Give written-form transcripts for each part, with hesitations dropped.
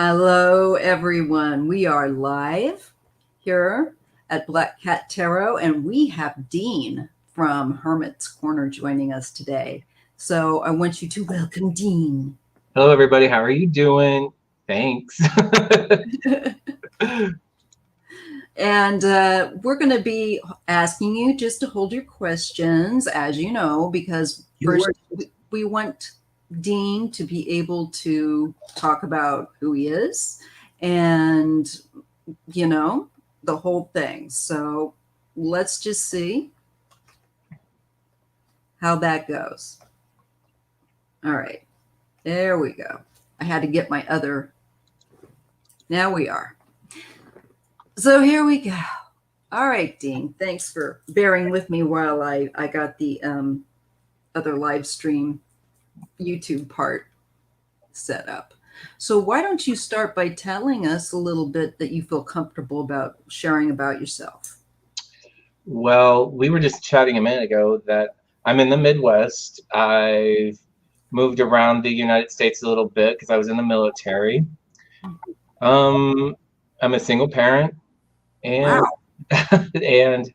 Hello, everyone. We are live here at Black Cat Tarot, and we have Dean from Hermit's Corner joining us today. So I want you to welcome Dean. Hello, everybody. How are you doing? Thanks. And we're going to be asking you just to hold your questions, as you know, because first we want Dean to be able to talk about who he is and, the whole thing. So let's just see how that goes. All right. There we go. I had to get my other. Now we are. So here we go. All right, Dean. Thanks for bearing with me while I got the other live stream YouTube part set up. So why don't you start by telling us a little bit that you feel comfortable about sharing about yourself? Well, we were just chatting a minute ago that I'm in the Midwest. I've moved around the United States a little bit because I was in the military. I'm a single parent, and wow. And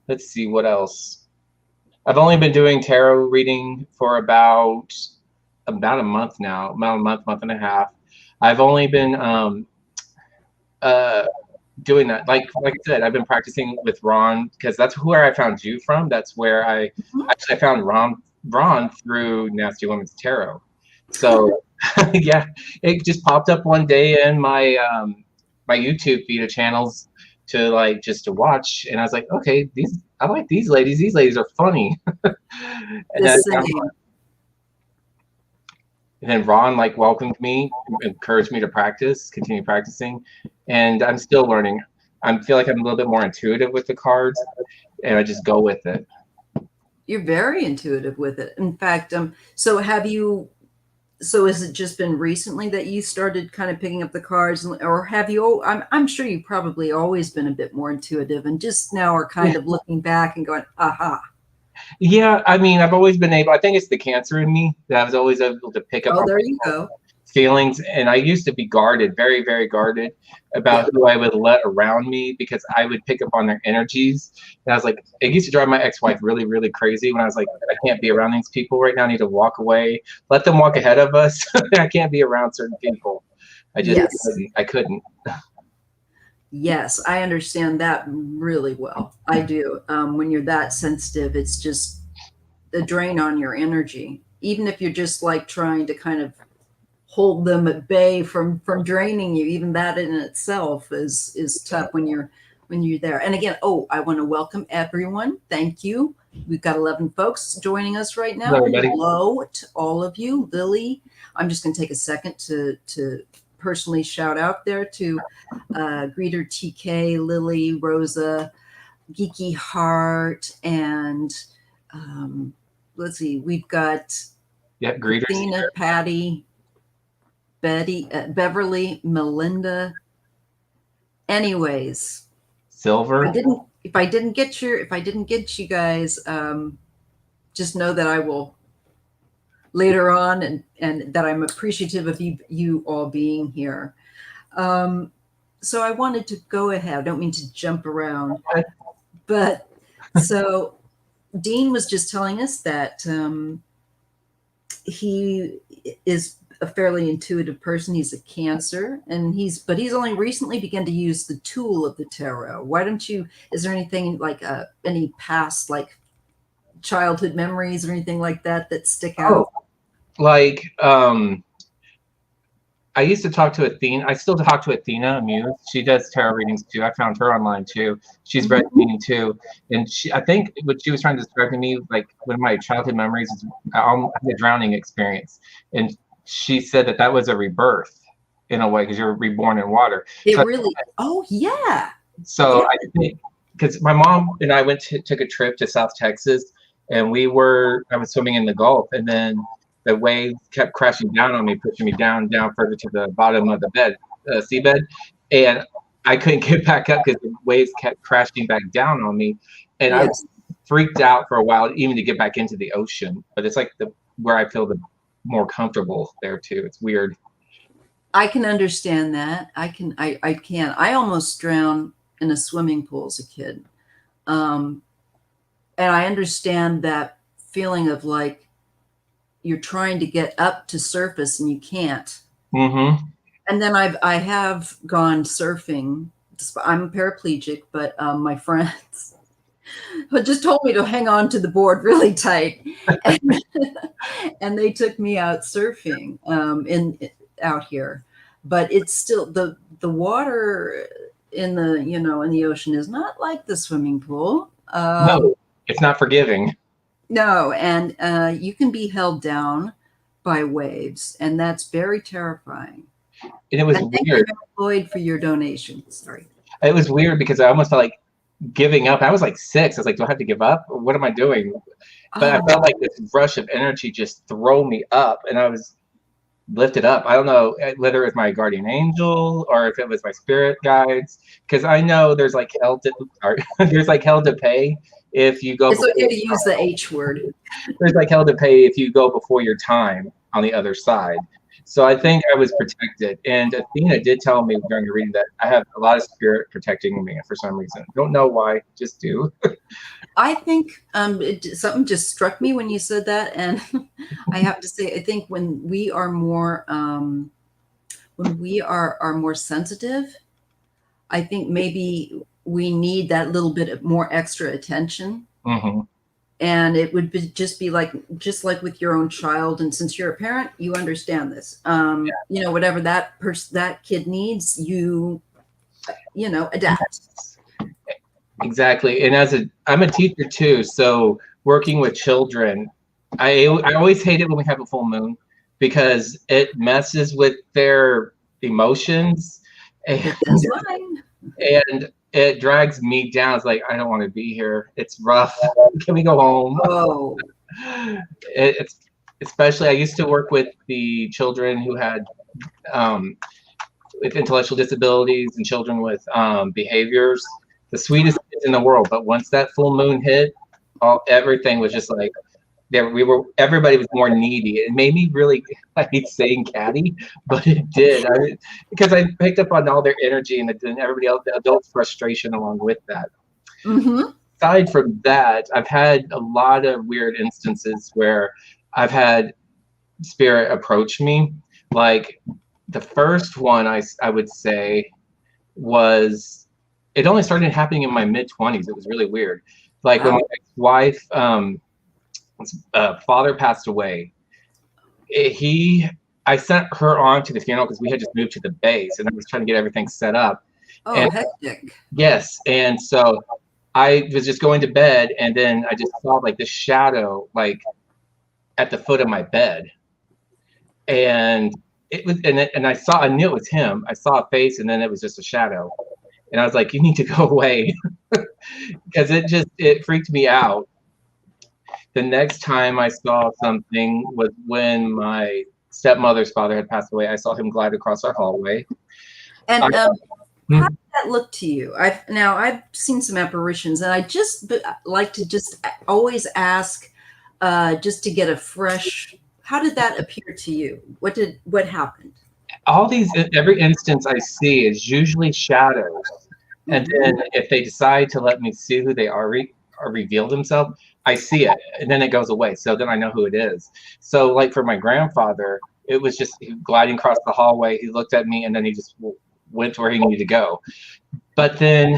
let's see what else. I've only been doing tarot reading for about a month now, about a month and a half. I've only been doing that. Like I said, I've been practicing with Ron because that's where I found you from. That's where I found Ron through Nasty Women's Tarot. So yeah, it just popped up one day in my my YouTube feed of channels to watch, and I was like, okay, I like these ladies. These ladies are funny. And then Ron welcomed me, encouraged me to continue practicing, and I'm still learning. I feel like I'm a little bit more intuitive with the cards, and I just go with it. You're very intuitive with it. In fact, so has it just been recently that you started kind of picking up the cards, or have you? I'm sure you've probably always been a bit more intuitive, and just now are kind of looking back and going, aha. Yeah, I mean, I've always been able. I think it's the Cancer in me that I was always able to pick up. Oh, there you go. Feelings, and I used to be guarded, very, very guarded about who I would let around me because I would pick up on their energies. And I was like, it used to drive my ex-wife really, really crazy when I was like, I can't be around these people right now. I need to walk away. Let them walk ahead of us. I can't be around certain people. I just I couldn't. Yes, I understand that really well. I do. When you're that sensitive, it's just a drain on your energy. Even if you're just like trying to kind of hold them at bay from draining you, even that in itself is tough when you're there. And again, I want to welcome everyone. Thank you. We've got 11 folks joining us right now. Hello to all of you. Lily, I'm just going to take a second to personally shout out there to Greeter TK, Lily, Rosa, Geeky Heart, and let's see, we've got Christina, Patty, Betty, Beverly, Melinda. Anyways, Silver. If I didn't get you guys, just know that I will later on, and that I'm appreciative of you all being here. So I wanted to go ahead. I don't mean to jump around, but so Dean was just telling us that he is a fairly intuitive person. He's a Cancer, and he's only recently begun to use the tool of the tarot. Why don't you? Is there anything like any past childhood memories or anything like that stick out? I used to talk to Athena. I still talk to Athena Muse. She does tarot readings too. I found her online too. She's read me too. And I think what she was trying to describe to me, like one of my childhood memories, is I had a drowning experience. And she said that was a rebirth in a way because you're reborn in water. Oh, yeah. So I think because my mom and I took a trip to South Texas, and I was swimming in the Gulf, and then the waves kept crashing down on me, pushing me down further to the bottom of the seabed. And I couldn't get back up because the waves kept crashing back down on me. And I was freaked out for a while, even to get back into the ocean. But it's like where I feel the more comfortable there too. It's weird. I can understand that. I can. I almost drowned in a swimming pool as a kid. Um, and I understand that feeling of like you're trying to get up to surface and you can't. Mm-hmm. And then I have gone surfing. I'm a paraplegic, but my friends just told me to hang on to the board really tight, and, and they took me out surfing in out here. But it's still the water in the in the ocean is not like the swimming pool. No, it's not forgiving. No, and you can be held down by waves, and that's very terrifying. And it was And thank you, weird. Lloyd, for your donation. Sorry. It was weird because I almost felt like giving up. I was like 6. I was like, do I have to give up? Or what am I doing? But I Oh, felt like this rush of energy just throw me up, and I was lifted up. I don't know whether it was my guardian angel or if it was my spirit guides, because I know there's like hell to there's like hell to pay if you go it's before okay to use the H word. there's like hell to pay if you go before your time on the other side. So I think I was protected. And Athena did tell me during the reading that I have a lot of spirit protecting me for some reason. Don't know why, just do. I think something just struck me when you said that, and I have to say, I think when we are more are more sensitive, I think maybe we need that little bit of more extra attention. Mm-hmm. And it would just be like with your own child, and since you're a parent you understand this, whatever that kid needs, you adapt. Exactly. And I'm a teacher too, so working with children, I always hate it when we have a full moon because it messes with their emotions, and, It does mine. and it drags me down. It's like I don't want to be here. It's rough. Can we go home? Oh, It's especially I used to work with the children who had with intellectual disabilities and children with behaviors. The sweetest kids in the world, but once that full moon hit, everything was just like everybody was more needy. It made me really, I hate saying catty, but it did. Because I picked up on all their energy and everybody else, the adults' frustration along with that. mm-hmm. Aside from that, I've had a lot of weird instances where I've had spirit approach me. Like the first one I would say was, it only started happening in my mid-20s. It was really weird. Like when my ex-wife, father passed away, I sent her on to the funeral because we had just moved to the base and I was trying to get everything set up. Oh, and, hectic. yes. And so I was just going to bed and then I just saw like this shadow like at the foot of my bed. And it was, and I knew it was him. I saw a face and then it was just a shadow. And I was like, you need to go away because it freaked me out. The next time I saw something was when my stepmother's father had passed away. I saw him glide across our hallway. And how Hmm. did that look to you? I've seen some apparitions, and I just like to just always ask, just to get a fresh. How did that appear to you? What happened? Every instance I see is usually shadows. And then if they decide to let me see who they are or reveal themselves, I see it and then it goes away. So then I know who it is. So like for my grandfather, it was just gliding across the hallway. He looked at me and then he just went to where he needed to go. But then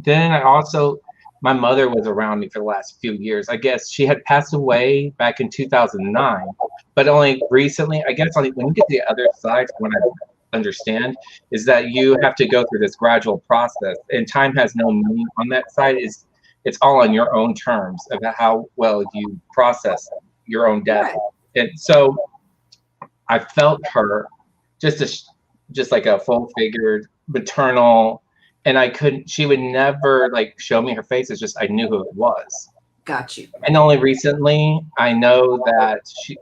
I also, my mother was around me for the last few years. I guess she had passed away back in 2009, but only recently, I guess when you get to the other side, when I understand, is that you have to go through this gradual process and time has no meaning on that side. It's all on your own terms about how well you process your own death. Right. And so I felt her just like a full figured maternal, and she would never like show me her face. It's just I knew who it was. Got you. And only recently I know that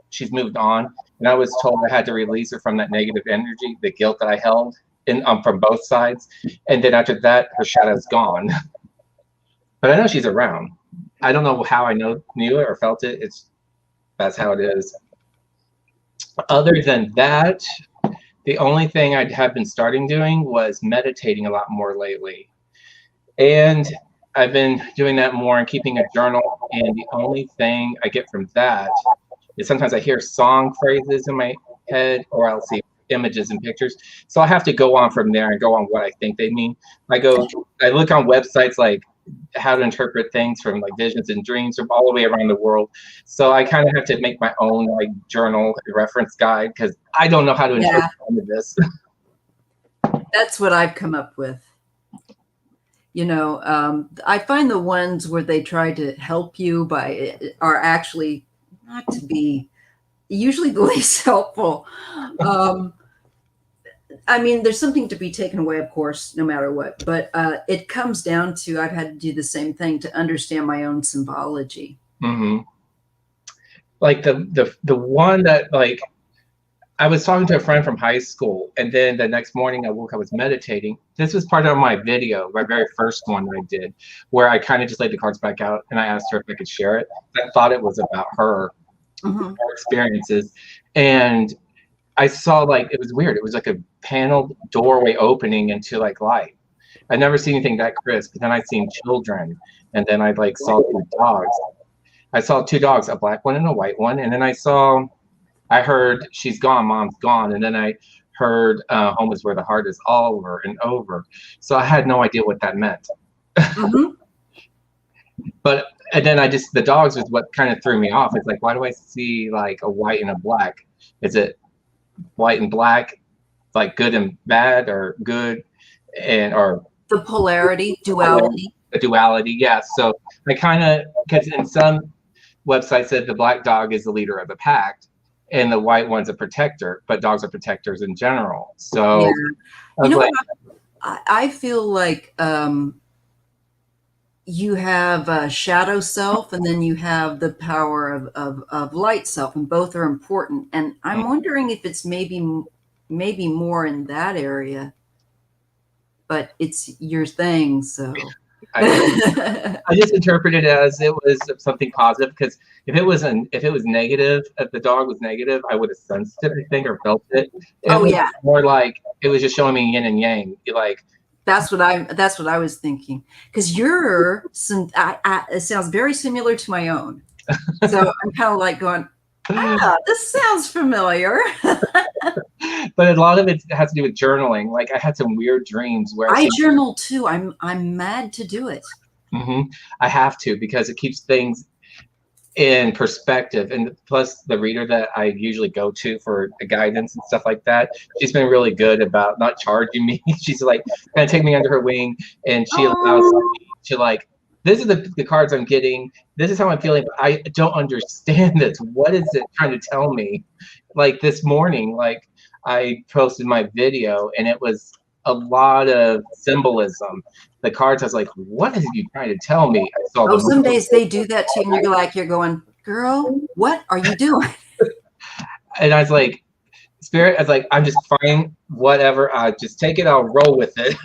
she's moved on, and I was told I had to release her from that negative energy, the guilt that I held in from both sides. And then after that, her shadow's gone. But I know she's around. I don't know how I knew it or felt it. That's how it is. Other than that, The only thing I have been starting doing was meditating a lot more lately. And I've been doing that more and keeping a journal. And the only thing I get from that is sometimes I hear song phrases in my head, or I'll see images and pictures. So I have to go on from there and go on what I think they mean. I look on websites like how to interpret things from like visions and dreams from all the way around the world. So I kind of have to make my own like journal reference guide because I don't know how to interpret any of this. That's what I've come up with. You know, I find the ones where they try to help you are actually not to be usually the least helpful. I mean, there's something to be taken away, of course, no matter what, but it comes down to, I've had to do the same thing to understand my own symbology. Mm-hmm. Like the one that, like, I was talking to a friend from high school, and then the next morning I woke up, I was meditating. This was part of my video, my very first one that I did, where I kind of just laid the cards back out and I asked her if I could share it. I thought it was about her, her experiences. And I saw, like, it was weird. It was like a paneled doorway opening into like light. I'd never seen anything that crisp. But then I'd seen children, and then I like saw two dogs. I saw two dogs, a black one and a white one, and then I heard she's gone, mom's gone, and then I heard home is where the heart is, all over and over. So I had no idea what that meant. But and then the dogs was what kind of threw me off. It's like, why do I see like a white and a black? Is it white and black, like good and bad, or good and or the polarity, duality? The duality, yeah. So I kind of, because in some websites said the black dog is the leader of the pack and the white one's a protector, but dogs are protectors in general. So yeah. You know, like, I feel like you have a shadow self, and then you have the power of light self, and both are important. And I'm wondering if it's maybe more in that area, but it's your thing. So I just interpreted it as it was something positive, because if it was negative, if the dog was negative, I would have sensed it, I think, or felt it. It was more like it was just showing me yin and yang. Like, that's what I was thinking, because it sounds very similar to my own. So I'm kind of like going, this sounds familiar. But a lot of it has to do with journaling. Like, I had some weird dreams where I journal too. I'm mad to do it. I have to, because it keeps things in perspective. And plus, the reader that I usually go to for guidance and stuff like that, she's been really good about not charging me. She's like, kind of take me under her wing, and she allows me to, like, this is the cards I'm getting. This is how I'm feeling. But I don't understand this. What is it trying to tell me? Like this morning, like, I posted my video, and it was a lot of symbolism. The cards, I was like, what is you trying to tell me? I saw some days they do that too, and you're going, girl, what are you doing? And I was like, Spirit, I was like, I'm just fine, whatever. I just take it, I'll roll with it.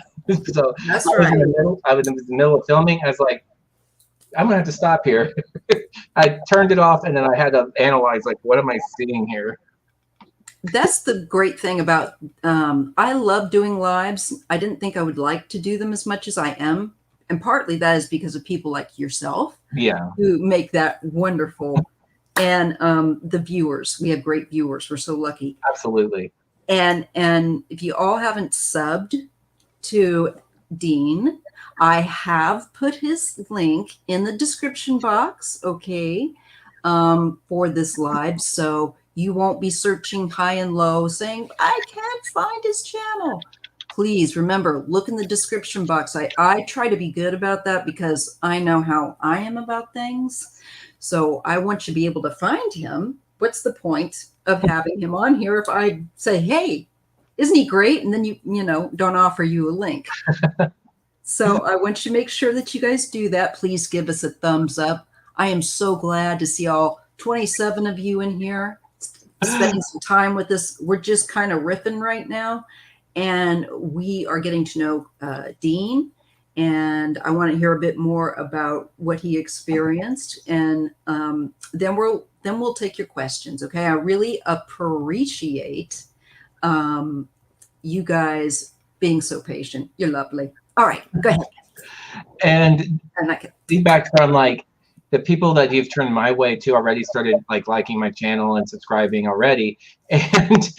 So that's right. I was in the middle of filming. I was like, I'm gonna have to stop here. I turned it off, and then I had to analyze, like, what am I seeing here? That's the great thing about, I love doing lives. I didn't think I would like to do them as much as I am. And partly that is because of people like yourself, who make that wonderful. And the viewers, we have great viewers. We're so lucky. Absolutely. And if you all haven't subbed to Dean, I have put his link in the description box, for this live. So you won't be searching high and low saying, I can't find his channel. Please remember, look in the description box. I try to be good about that, because I know how I am about things. So I want you to be able to find him. What's the point of having him on here if I say, hey, isn't he great? And then you don't offer you a link. So I want you to make sure that you guys do that. Please give us a thumbs up. I am so glad to see all 27 of you in here spending some time with us. We're just kind of riffing right now, and we are getting to know Dean, and I want to hear a bit more about what he experienced, and then we'll take your questions. Okay, I really appreciate you guys being so patient. You're lovely. All right, go ahead. And And I can, feedback from like the people that you've turned my way to already started like liking my channel and subscribing already. And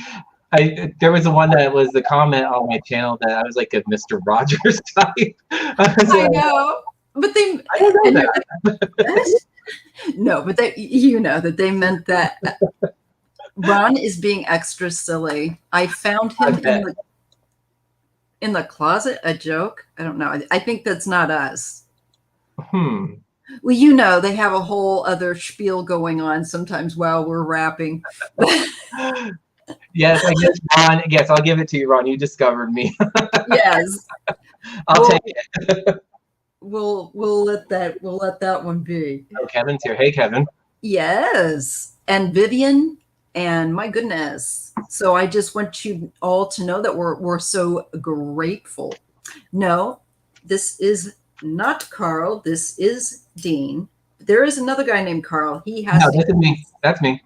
there was the one that was the comment on my channel that I was like a Mr. Rogers type. I know, but they I don't know that. no, but they, you know, that they meant that Ron is being extra silly. I found him in the closet. A joke. I don't know. I think that's not us. Hmm. Well, you know, they have a whole other spiel going on sometimes while we're rapping. Yes, I guess Ron. Yes, I'll give it to you, Ron. You discovered me. Yes, I'll take it. we'll let that one be. Oh, Kevin's here. Hey, Kevin. Yes, and Vivian, and my goodness. So I just want you all to know that we're so grateful. No, this is not Carl. This is Dean. There is another guy named Carl. He has. No, that's me. That's me.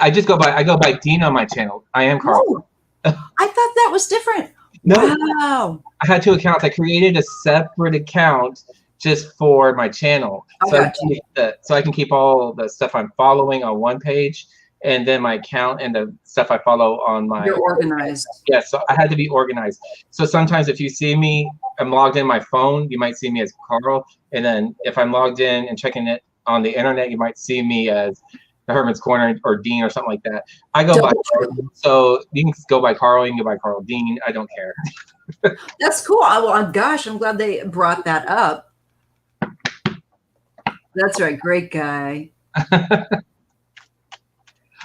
I go by Dean on my channel. I am Carl. Oh, I thought that was different. No, Wow. I had 2 accounts. I created a separate account just for my channel, so I can keep all the stuff I'm following on one page, and then my account and the stuff I follow on my. You're organized. Yeah, so I had to be organized. So sometimes if you see me, I'm logged in my phone, you might see me as Carl, and then if I'm logged in and checking it on the internet, you might see me as the Hermit's Corner or Dean or something like that. I go by Carl, so you can go by Carl, you can go by Carl Dean. I don't care. That's cool. Well, gosh, I'm glad they brought that up. That's right. Great guy.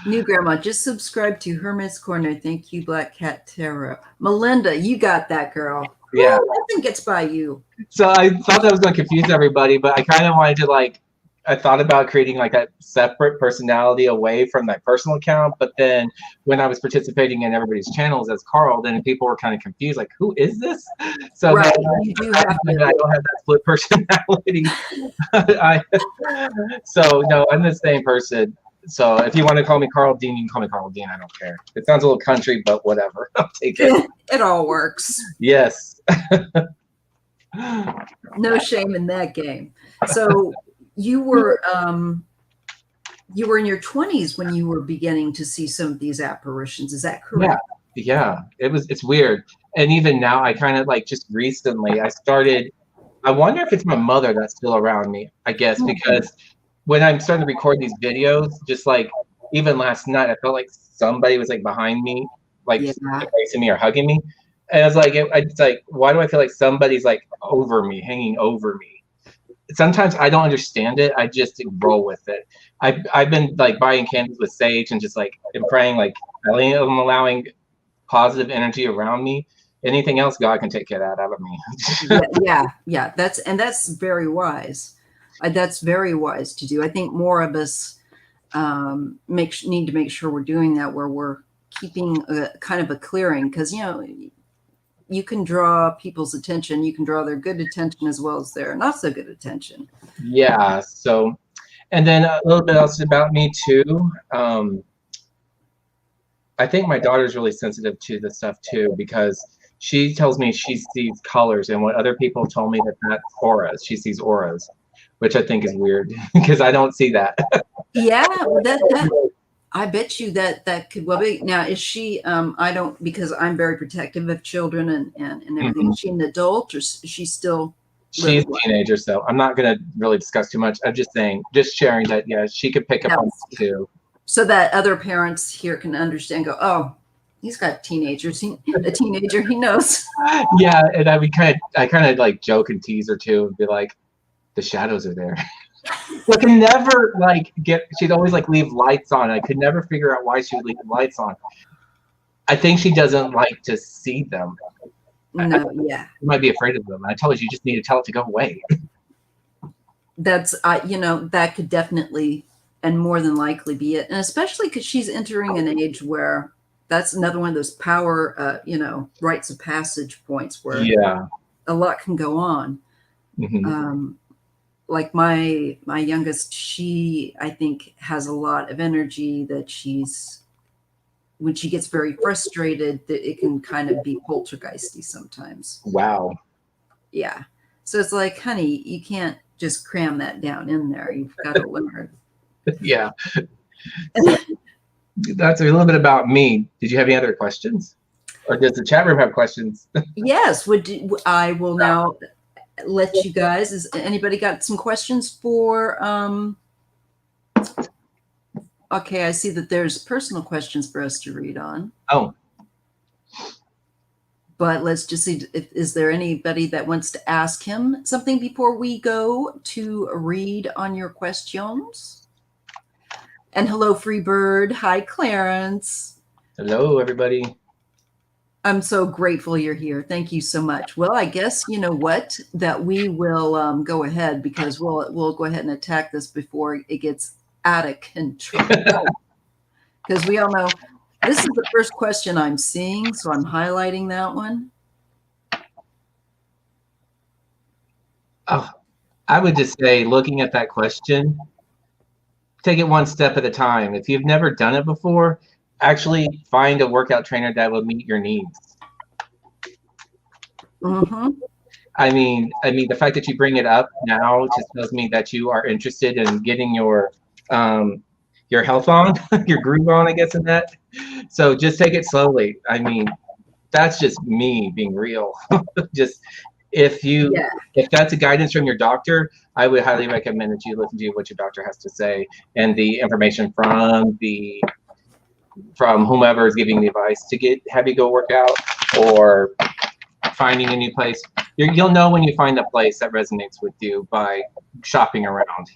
New grandma, just subscribe to Hermit's Corner. Thank you, BlackCatTarot. Melinda, you got that, girl. Yeah. Nothing gets by you. So I thought that was going to confuse everybody, but I kind of wanted to like, I thought about creating like a separate personality away from my personal account. But then when I was participating in everybody's channels as Carl, then people were kind of confused, like, who is this? So right. You do have I don't have that split personality. So no, I'm the same person. So if you want to call me Carl Dean, you can call me Carl Dean. I don't care. It sounds a little country, but whatever. I'll take it. It all works. Yes. No shame in that game. So you were in your 20s when you were beginning to see some of these apparitions. Is that correct? Yeah. It's weird. And even now, I kind of like just recently, I wonder if it's my mother that's still around me, I guess, because when I'm starting to record these videos, just like even last night, I felt like somebody was like behind me, like embracing me or hugging me. And I was like, it's like, why do I feel like somebody's like over me, hanging over me? Sometimes I don't understand it. I just roll with it. I've been like buying candles with sage and just like and praying, like I'm allowing positive energy around me. Anything else, God can take that out of me. Yeah. That's very wise. That's very wise to do. I think more of us need to make sure we're doing that, where we're keeping a kind of a clearing, because you can draw people's attention. You can draw their good attention as well as their not so good attention. Yeah. So, and then a little bit else about me too. I think my daughter's really sensitive to this stuff too, because she tells me she sees colors, and what other people told me that's auras. She sees auras, which I think is weird because I don't see that. Yeah, that I bet you that could well be. Now, is she? I don't, because I'm very protective of children and everything. Is she an adult, or is she still? She's a teenager, so I'm not going to really discuss too much. I'm just sharing that, yeah, she could pick up on it too. So that other parents here can understand, go, oh, he's got teenagers. A teenager, he knows. Yeah, and I kind of like joke and tease her too, and be like, the shadows are there. I can never she'd always like leave lights on. I could never figure out why she would leave lights on. I think she doesn't like to see them. No, yeah. You might be afraid of them. I tell her you just need to tell it to go away. That's that could definitely and more than likely be it. And especially because she's entering an age where that's another one of those power rites of passage points where a lot can go on. Like my youngest, she I think has a lot of energy that she's when she gets very frustrated, that it can kind of be poltergeisty sometimes. Wow. Yeah. So it's like, honey, you can't just cram that down in there. You've got to learn. Yeah. So that's a little bit about me. Did you have any other questions? Or does the chat room have questions? Yes. I will now let you guys. Is anybody got some questions for okay, I see that there's personal questions for us to read on. Oh. But let's just see, is there anybody that wants to ask him something before we go to read on your questions? And hello, Freebird. Hi, Clarence. Hello, everybody. I'm so grateful you're here. Thank you so much. Well, I guess you know what, that we will go ahead, because we'll go ahead and attack this before it gets out of control. Because we all know this is the first question I'm seeing, so I'm highlighting that one. Oh, I would just say, looking at that question, take it one step at a time. If you've never done it before, actually find a workout trainer that will meet your needs. Mm-hmm. I mean, the fact that you bring it up now just tells me that you are interested in getting your health on, your groove on, I guess, in that. So just take it slowly. I mean, that's just me being real. Just if that's a guidance from your doctor, I would highly recommend that you listen to what your doctor has to say and the information from whomever is giving the advice to have you go work out, or finding a new place. You'll know when you find a place that resonates with you by shopping around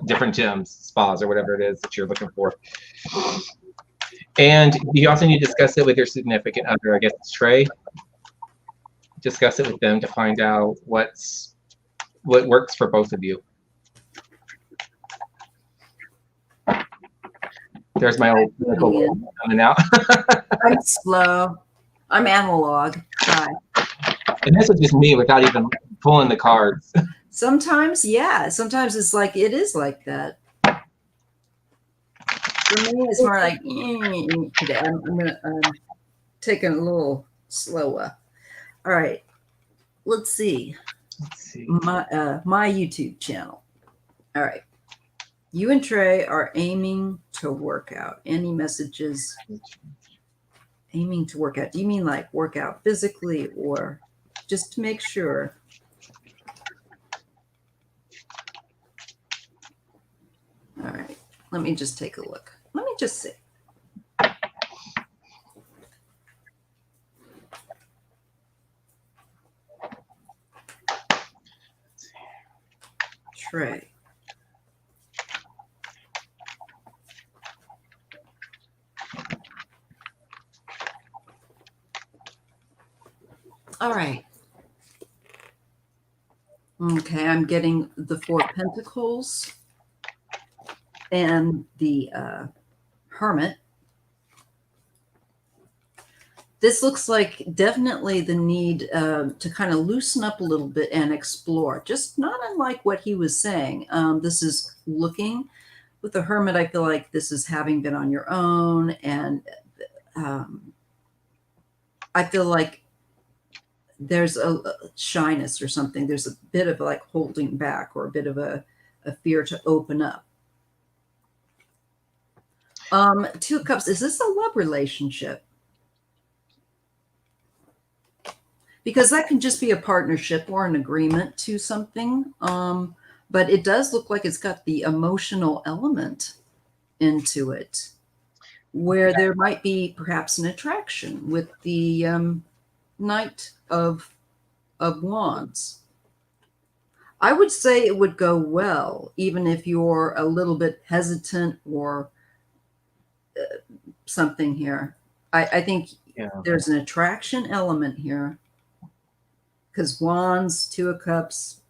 different gyms, spas, or whatever it is that you're looking for. And you also need to discuss it with your significant other. I guess it's Trey. Discuss it with them to find out what works for both of you. There's my old coming out. I'm slow. I'm analog. Hi. And this is just me without even pulling the cards. Sometimes, yeah. Sometimes it's like, it is like that. For me, it's more like, today. I'm taking a little slower. All right. Let's see. My YouTube channel. All right. You and Trey are aiming to work out. Any messages? Aiming to work out. Do you mean like work out physically, or just to make sure? All right. Let me just take a look. Let me just see. Trey. All right. Okay, I'm getting the Four of Pentacles and the Hermit. This looks like definitely the need to kind of loosen up a little bit and explore, just not unlike what he was saying. This is looking with the Hermit. I feel like this is having been on your own, and I feel like there's a shyness or something. There's a bit of like holding back, or a bit of a fear to open up. Two of Cups, is this a love relationship? Because that can just be a partnership or an agreement to something. But it does look like it's got the emotional element into it, where there might be perhaps an attraction with the Knight of Wands. I would say it would go well, even if you're a little bit hesitant or something here. I think there's an attraction element here. Because Wands, Two of Cups.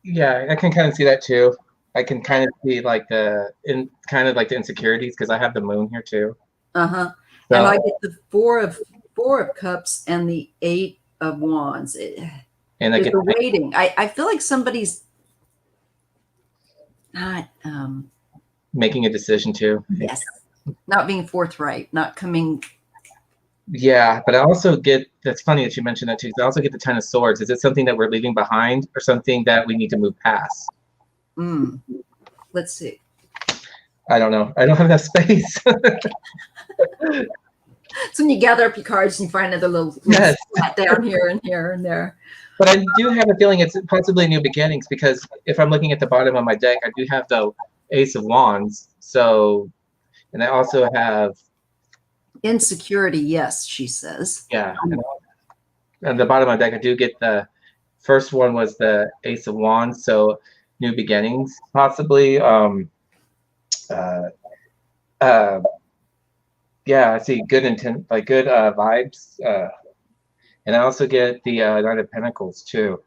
Yeah, I can kind of see that too. I can kind of see like the insecurities, because I have the Moon here too. So, and I get the Four of Cups and the Eight of Wands. And I get the waiting. I feel like somebody's not making a decision too. Yes. Not being forthright, not coming. Yeah, but I also get, that's funny that you mentioned that too, 'cause I also get the Ten of Swords. Is it something that we're leaving behind or something that we need to move past? Let's see. I don't know. I don't have enough space. So when you gather up your cards and you find another little spot down here and here and there. But I do have a feeling it's possibly new beginnings, because if I'm looking at the bottom of my deck, I do have the Ace of Wands. So, and I also have insecurity. Yes, she says. Yeah. On the bottom of my deck, I do get the first one was the Ace of Wands. So new beginnings, possibly. Yeah, I see good intent, like good vibes. And I also get the Knight of Pentacles too.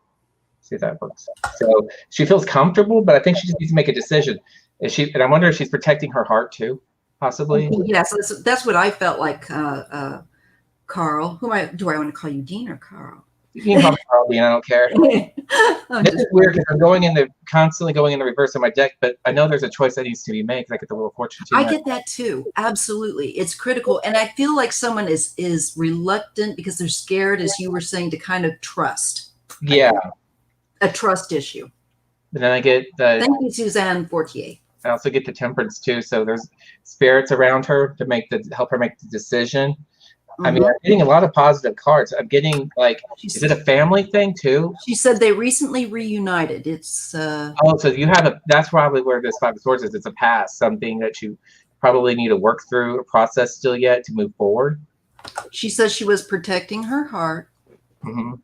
See if that works. So she feels comfortable, but I think she just needs to make a decision. Is she? And I wonder if she's protecting her heart too, possibly. Yes, that's what I felt like. Carl, do I want to call you Dean or Carl? You can call me Carl, Dean. I don't care. This is weird because I'm constantly going in the reverse of my deck, but I know there's a choice that needs to be made because I get the Wheel of Fortune too. I get that too. Absolutely, it's critical, and I feel like someone is reluctant because they're scared, as you were saying, to kind of trust. Yeah, a trust issue. And then I get the. Thank you, Suzanne Fortier. I also get the Temperance too. So there's spirits around her to help her make the decision. I mean, I'm getting a lot of positive cards. I'm getting like, is it a family thing too? She said they recently reunited. It's oh, so you have that's probably where this Five of Swords is. It's a past, something that you probably need to work through a process still yet to move forward. She says she was protecting her heart. And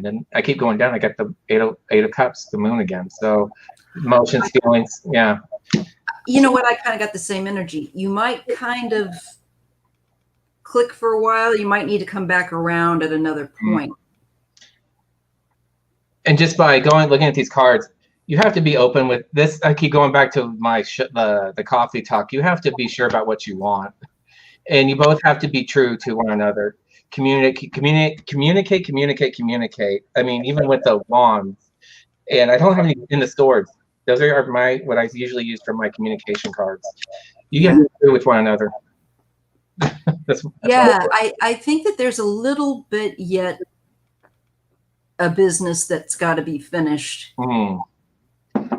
then I keep going down. I got the Eight of Cups, the Moon again. So emotions, feelings, yeah. You know what? I kind of got the same energy. You might kind of click for a while. You might need to come back around at another point. And just by looking at these cards, you have to be open with this. I keep going back to my the coffee talk. You have to be sure about what you want, and you both have to be true to one another. Communicate. I mean, even with the wands, and I don't have any in the stores. Those are what I usually use for my communication cards. You get to do with one another. that's yeah, I think that there's a little bit yet a business that's got to be finished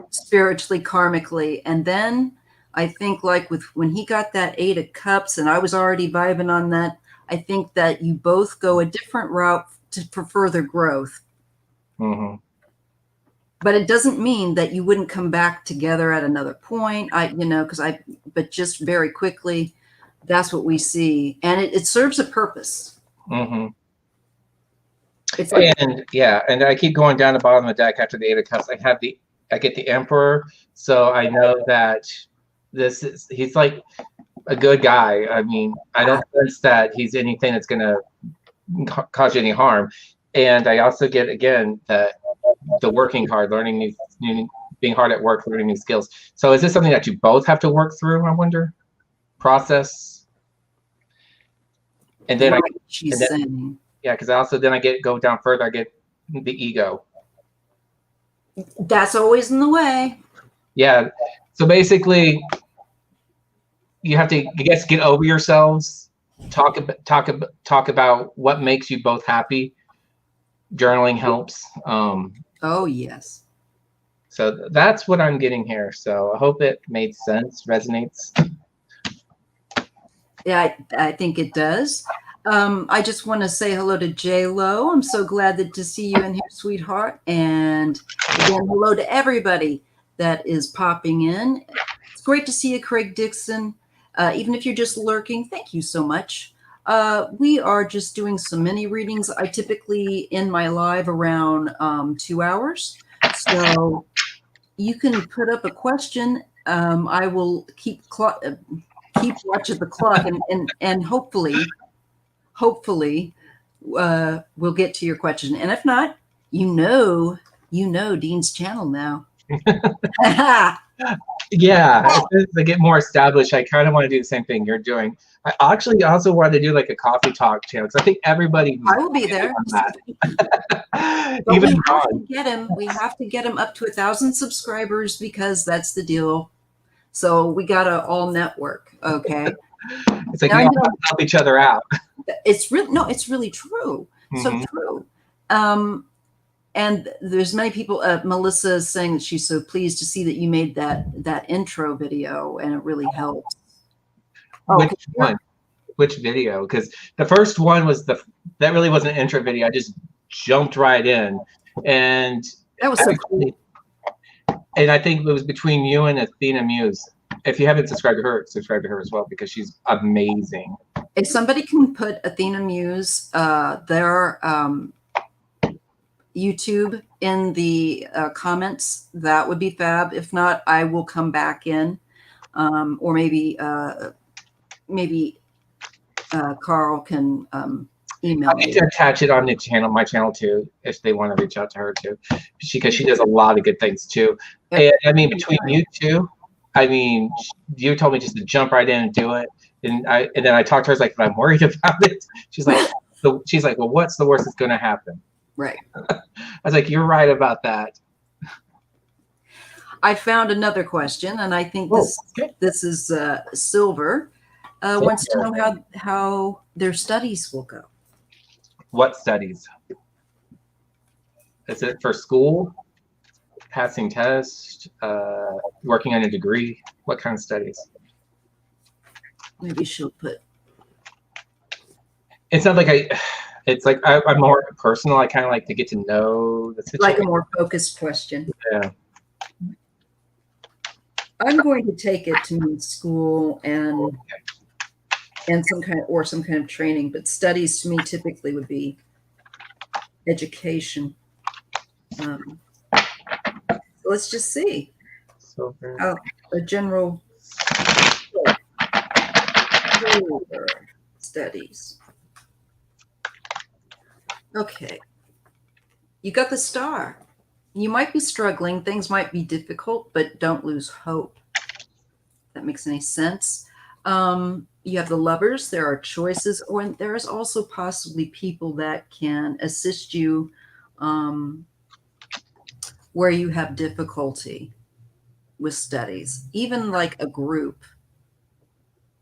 spiritually, karmically, and then I think like when he got that Eight of Cups, and I was already vibing on that. I think that you both go a different route for further growth. But it doesn't mean that you wouldn't come back together at another point. But just very quickly, that's what we see. And it serves a purpose. It's like, and I keep going down the bottom of the deck after the Eight of Cups. I get the Emperor. So I know that he's like a good guy. I mean, I don't sense that he's anything that's going to cause you any harm. And I also get, again, the working hard, learning being hard at work, learning new skills. So is this something that you both have to work through, I wonder? Process? And then because I also go down further, I get the ego. That's always in the way. Yeah. So basically, you have to, I guess, get over yourselves. Talk about what makes you both happy. Journaling helps. Oh yes. So that's what I'm getting here. So I hope it made sense, resonates. Yeah, I think it does. I just want to say hello to J Lo. I'm so glad to see you in here, sweetheart. And again, hello to everybody that is popping in. It's great to see you, Craig Dixon. Even if you're just lurking, thank you so much. We are just doing some mini readings. I typically end my live around 2 hours. So you can put up a question. I will keep watch of the clock and hopefully we'll get to your question. And if not, you know Dean's channel now. Yeah, as I get more established, I kind of want to do the same thing you're doing. I actually also want to do like a coffee talk channel because I think everybody. I will be there. Even we have to get him up to 1,000 subscribers because that's the deal. So we got to all network. Okay. It's like Now, we all help each other out. It's really true. So true. And there's many people. Melissa is saying that she's so pleased to see that you made that intro video, and it really helps. Which one? Which video? Because the first one was that really wasn't an intro video. I just jumped right in, and that was so cool. And I think it was between you and Athena Muse. If you haven't subscribed to her, subscribe to her as well, because she's amazing. If somebody can put Athena Muse, their YouTube in the comments, that would be fab. If not, I will come back in, or maybe Carl can email me. I need to attach it on the channel, my channel too, if they want to reach out to her too, because she does a lot of good things too. And I mean, between you two, I mean, you told me just to jump right in and do it, and then I talked to her. I was like, but I'm worried about it. She's like, well, what's the worst that's going to happen? Right. I was like, you're right about that. I found another question, and I think this is Silver. Wants to know how their studies will go. What studies? Is it for school? Passing tests? Working on a degree? What kind of studies? Maybe she'll put. It's not like it's like I'm more personal. I kind of like to get to know the situation. Like a more focused question. Yeah. I'm going to take it to mean school and some kind of training, but studies to me typically would be education. Let's just see. A general studies. Okay. You got the star. You might be struggling. Things might be difficult, but don't lose hope. If that makes any sense. You have the Lovers. There are choices, or there's also possibly people that can assist you where you have difficulty with studies, even like a group.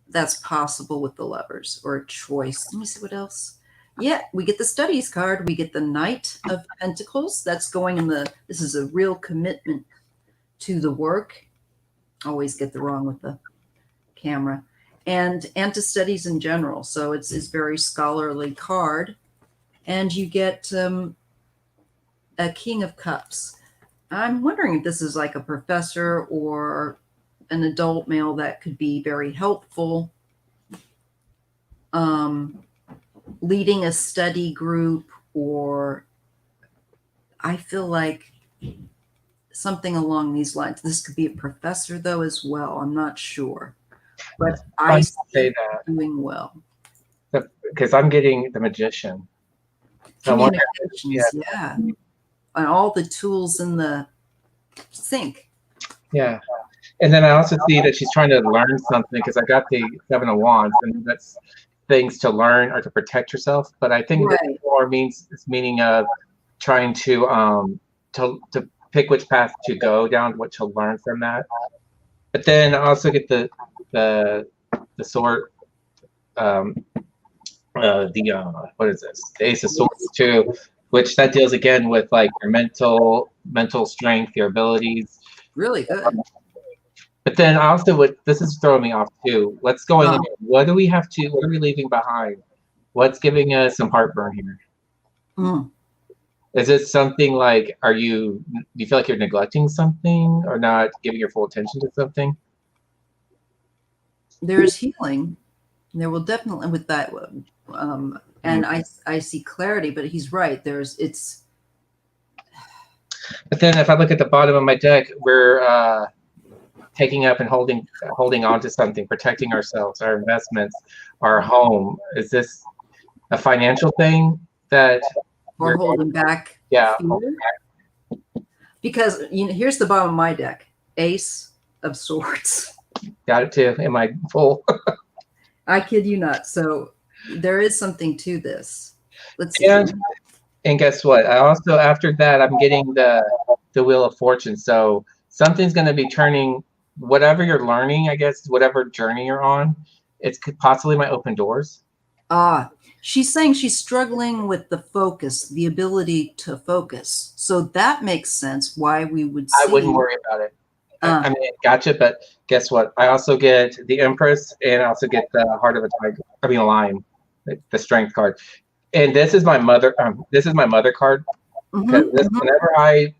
That's possible with the Lovers, or a choice. Let me see what else. Yeah, we get the studies card. We get the Knight of Pentacles. That's going in this is a real commitment to the work. Always get the wrong with the camera. And to studies in general. So it's very scholarly card. And you get a King of Cups. I'm wondering if this is like a professor or an adult male that could be very helpful. Leading a study group, or I feel like something along these lines. This could be a professor though as well. I'm not sure. But I say that doing well. Because I'm getting the Magician. Communications, yeah. And all the tools in the sink. Yeah. And then I also see that she's trying to learn something, because I got the Seven of Wands, and that's things to learn or to protect yourself. But I think that more meaning of trying to pick which path to go down, what to learn from that. But then I also get the sword, what is this? The Ace of Swords too, which that deals again with like your mental strength, your abilities. Really good. But then I also this is throwing me off too. What's going on? What are we leaving behind? What's giving us some heartburn here? Is it something like, do you feel like you're neglecting something or not giving your full attention to something? There's healing. There will definitely with that. And I see clarity, but he's right. But then if I look at the bottom of my deck, we're taking up and holding on to something, protecting ourselves, our investments, our home. Is this a financial thing that we're holding back? Yeah. Because here's the bottom of my deck. Ace of Swords. Got it too. Am I full? I kid you not. So there is something to this. Let's see. And guess what? I also, after that, I'm getting the Wheel of Fortune. So something's going to be turning whatever you're learning, I guess, whatever journey you're on, it could possibly might open doors. She's saying she's struggling with the focus, the ability to focus. So that makes sense why we would I wouldn't see. worry about it. I mean, gotcha, but guess what? I also get the Empress, and I also get the Heart of a Tiger. I mean, a Lion, the Strength card. And this is my mother. This is my mother card, because this, whenever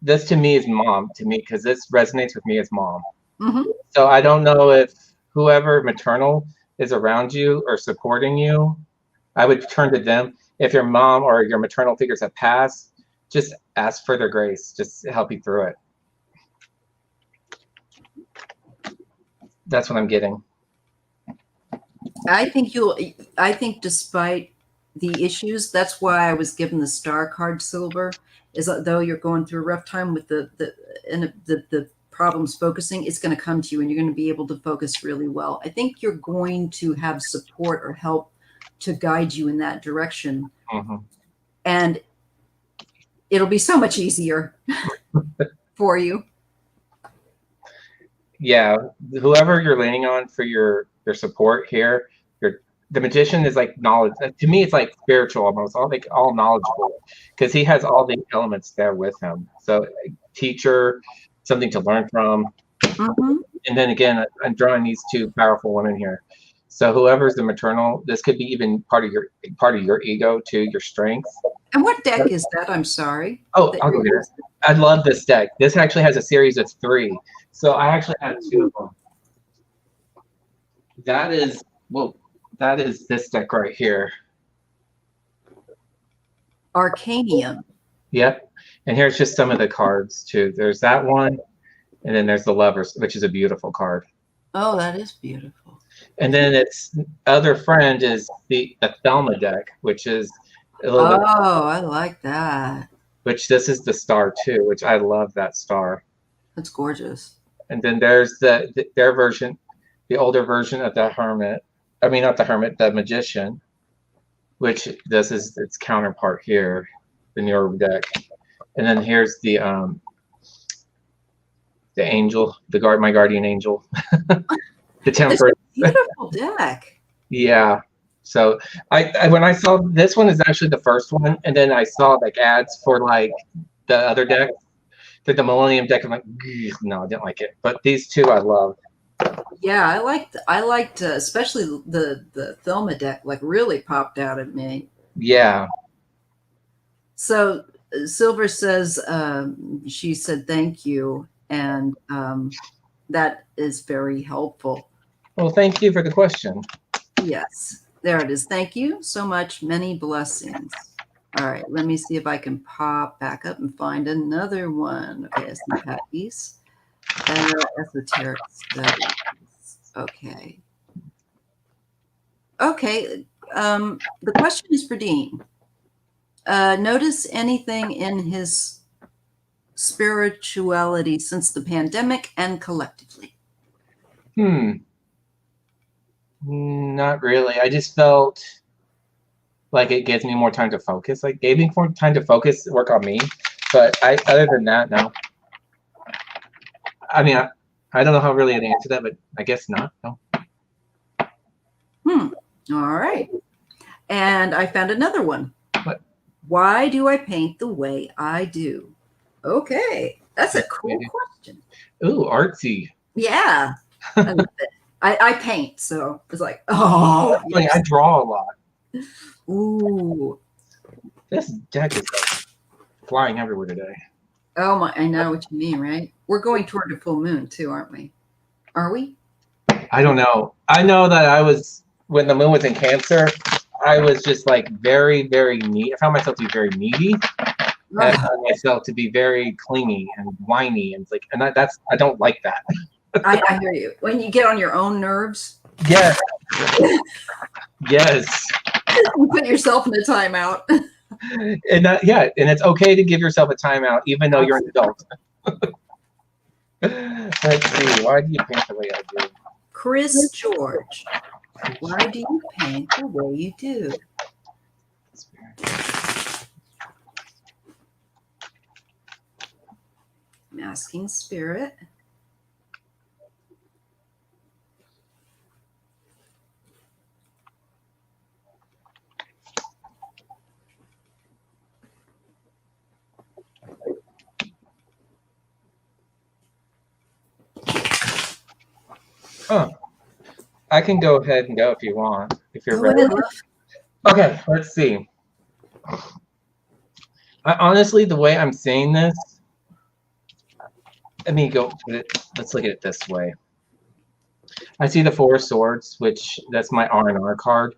this to me is mom to me, because this resonates with me as mom. So I don't know if whoever maternal is around you or supporting you, I would turn to them. If your mom or your maternal figures have passed, just ask for their grace, just to help you through it. That's what I'm getting. I think despite the issues, that's why I was given the star card silver, is that though you're going through a rough time with the problems focusing, it's going to come to you and you're going to be able to focus really well. I think you're going to have support or help to guide you in that direction. And it'll be so much easier for you. Yeah, whoever you're leaning on for your support here, the magician is like knowledge. To me, it's like spiritual almost, all knowledgeable, because he has all the elements there with him. So teacher, something to learn from. And then again, I'm drawing these two powerful women here. So whoever's the maternal, this could be even part of your ego too, your strength. And what deck is that? I'm sorry. Oh, I'll go get it. I love this deck. This actually has a series of 3. So I actually have 2 of them. That is this deck right here. Arcanium. Yep. And here's just some of the cards too. There's that one, and then there's the Lovers, which is a beautiful card. Oh, that is beautiful. And then its other friend is the Thelma deck, which is a little bit. Oh, I like that. Which this is the star too, which I love that star. That's gorgeous. And then there's their version, the older version of the Hermit. I mean, not the Hermit, the Magician, which this is its counterpart here, the newer deck. And then here's the angel, my guardian angel, the Temperance. Beautiful deck. Yeah. So I when I saw this one is actually the first one, and then I saw like ads for like the other deck, the Millennium deck. I'm like, no, I didn't like it. But these two I love. Yeah, I liked especially the Thelma deck. Like really popped out at me. Yeah. So Silver says she said thank you, and that is very helpful. Well, thank you for the question. Yes, there it is. Thank you so much. Many blessings. All right, let me see if I can pop back up and find another one. Okay, I see Patty's. Esoteric studies. Okay. Okay. The question is for Dean. Notice anything in his spirituality since the pandemic and collectively? Not really. I just felt like it gives me more time to focus. Like gave me more time to focus, work on me. But other than that, no. I mean, I don't know how really I'd answer that, but I guess not. No. All right. And I found another one. What? Why do I paint the way I do? Okay. That's a cool question. Ooh, artsy. Yeah. I love it. I paint, so it's like, oh. Yes. I draw a lot. Ooh. This deck is like flying everywhere today. Oh my, I know what you mean, right? We're going toward a full moon too, aren't we? Are we? I don't know. I know that when the moon was in Cancer, I was just like very, very needy. I found myself to be very needy. And I found myself to be very clingy and whiny, and it's like, I don't like that. I hear you. When you get on your own nerves. Yes. Yes. You put yourself in a timeout. And and it's okay to give yourself a timeout, even though you're an adult. Let's see. Why do you paint the way I do? Chris George, why do you paint the way you do? I'm asking Spirit. Oh, I can go ahead and go if you want, if you're Go ready. ahead, love. Okay, let's see. Honestly, the way I'm saying this, let me go. Let's look at it this way. I see the Four of Swords, which that's my R&R card.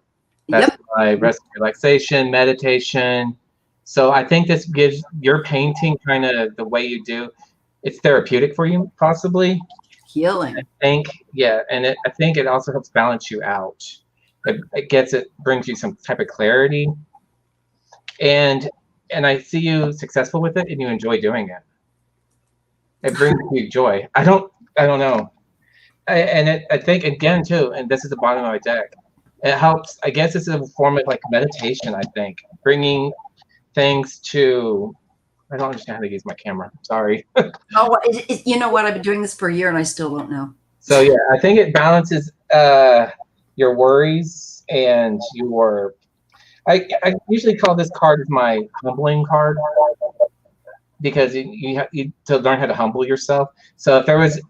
That's Yep. my rest, relaxation, meditation. So I think this gives your painting kind of the way you do. It's therapeutic for you, possibly. Healing. Think, yeah, and I think it also helps balance you out. It brings you some type of clarity, and I see you successful with it, and you enjoy doing it. It brings you joy. I don't know. I think again too, and this is the bottom of my deck. It helps. I guess it's a form of like meditation. I think bringing things to. I don't understand how to use my camera. Sorry. Oh, you know what? I've been doing this for a year and I still don't know. So yeah, I think it balances your worries and your. I usually call this card my humbling card because you have to learn how to humble yourself. So if there was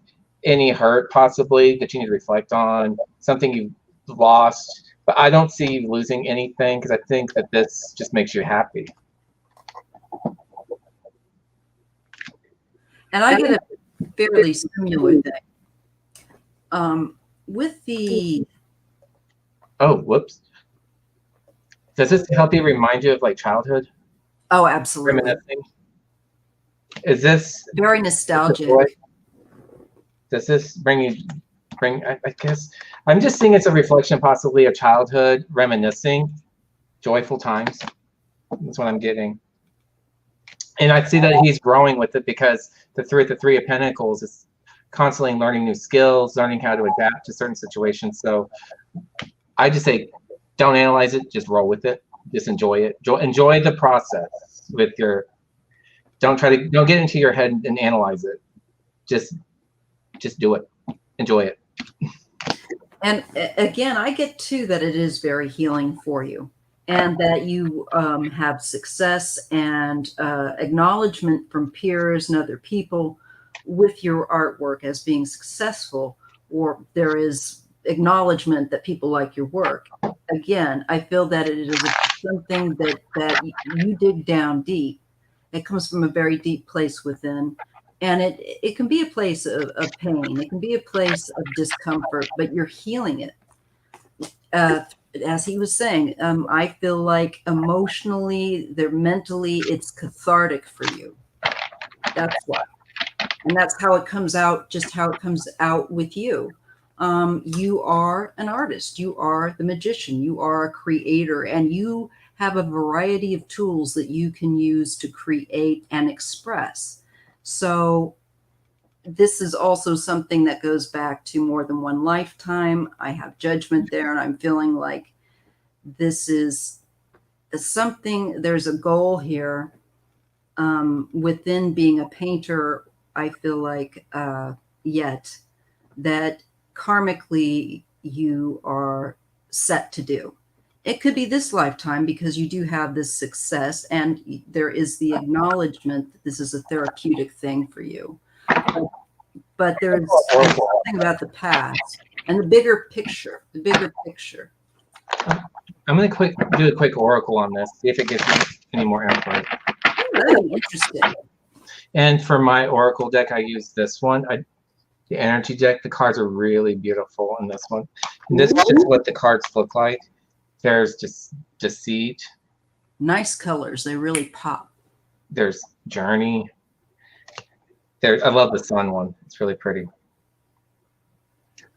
any hurt possibly that you need to reflect on, something you lost, but I don't see you losing anything because I think that this just makes you happy. And I get a fairly similar thing. With the Oh, whoops. Does this help you remind you of like childhood? absolutely. Reminiscing? Is this Very nostalgic. does this bring I guess I'm just seeing it's a reflection possibly of childhood, reminiscing, joyful times. That's what I'm getting. And I see that he's growing with it because the Three of Pentacles is constantly learning new skills, learning how to adapt to certain situations. So I just say, don't analyze it, just roll with it, just enjoy it. Enjoy the process with your. Don't get into your head and analyze it. Just do it, enjoy it. And again, I get too that it is very healing for you, and that you have success and acknowledgement from peers and other people with your artwork as being successful, or there is acknowledgement that people like your work. Again, I feel that it is something that you dig down deep. It comes from a very deep place within, and it can be a place of pain. It can be a place of discomfort, but you're healing it. As he was saying, I feel like emotionally, mentally, it's cathartic for you. That's why. And that's how it comes out, just how it comes out with you. You are an artist, you are the magician, you are a creator, and you have a variety of tools that you can use to create and express. So this is also something that goes back to more than one lifetime. I have judgment there, and I'm feeling like this is something, there's a goal here within being a painter. I feel like yet that karmically you are set to do. It could be this lifetime because you do have this success, and there is the acknowledgement that this is a therapeutic thing for you. But there's something about the past and the bigger picture. The bigger picture. I'm going to do a quick oracle on this, see if it gives me any more info. Really interesting. And for my oracle deck, I use this one. The energy deck. The cards are really beautiful in this one. And this is just what the cards look like. There's just deceit. Nice colors. They really pop. There's journey. I love the sun one. It's really pretty.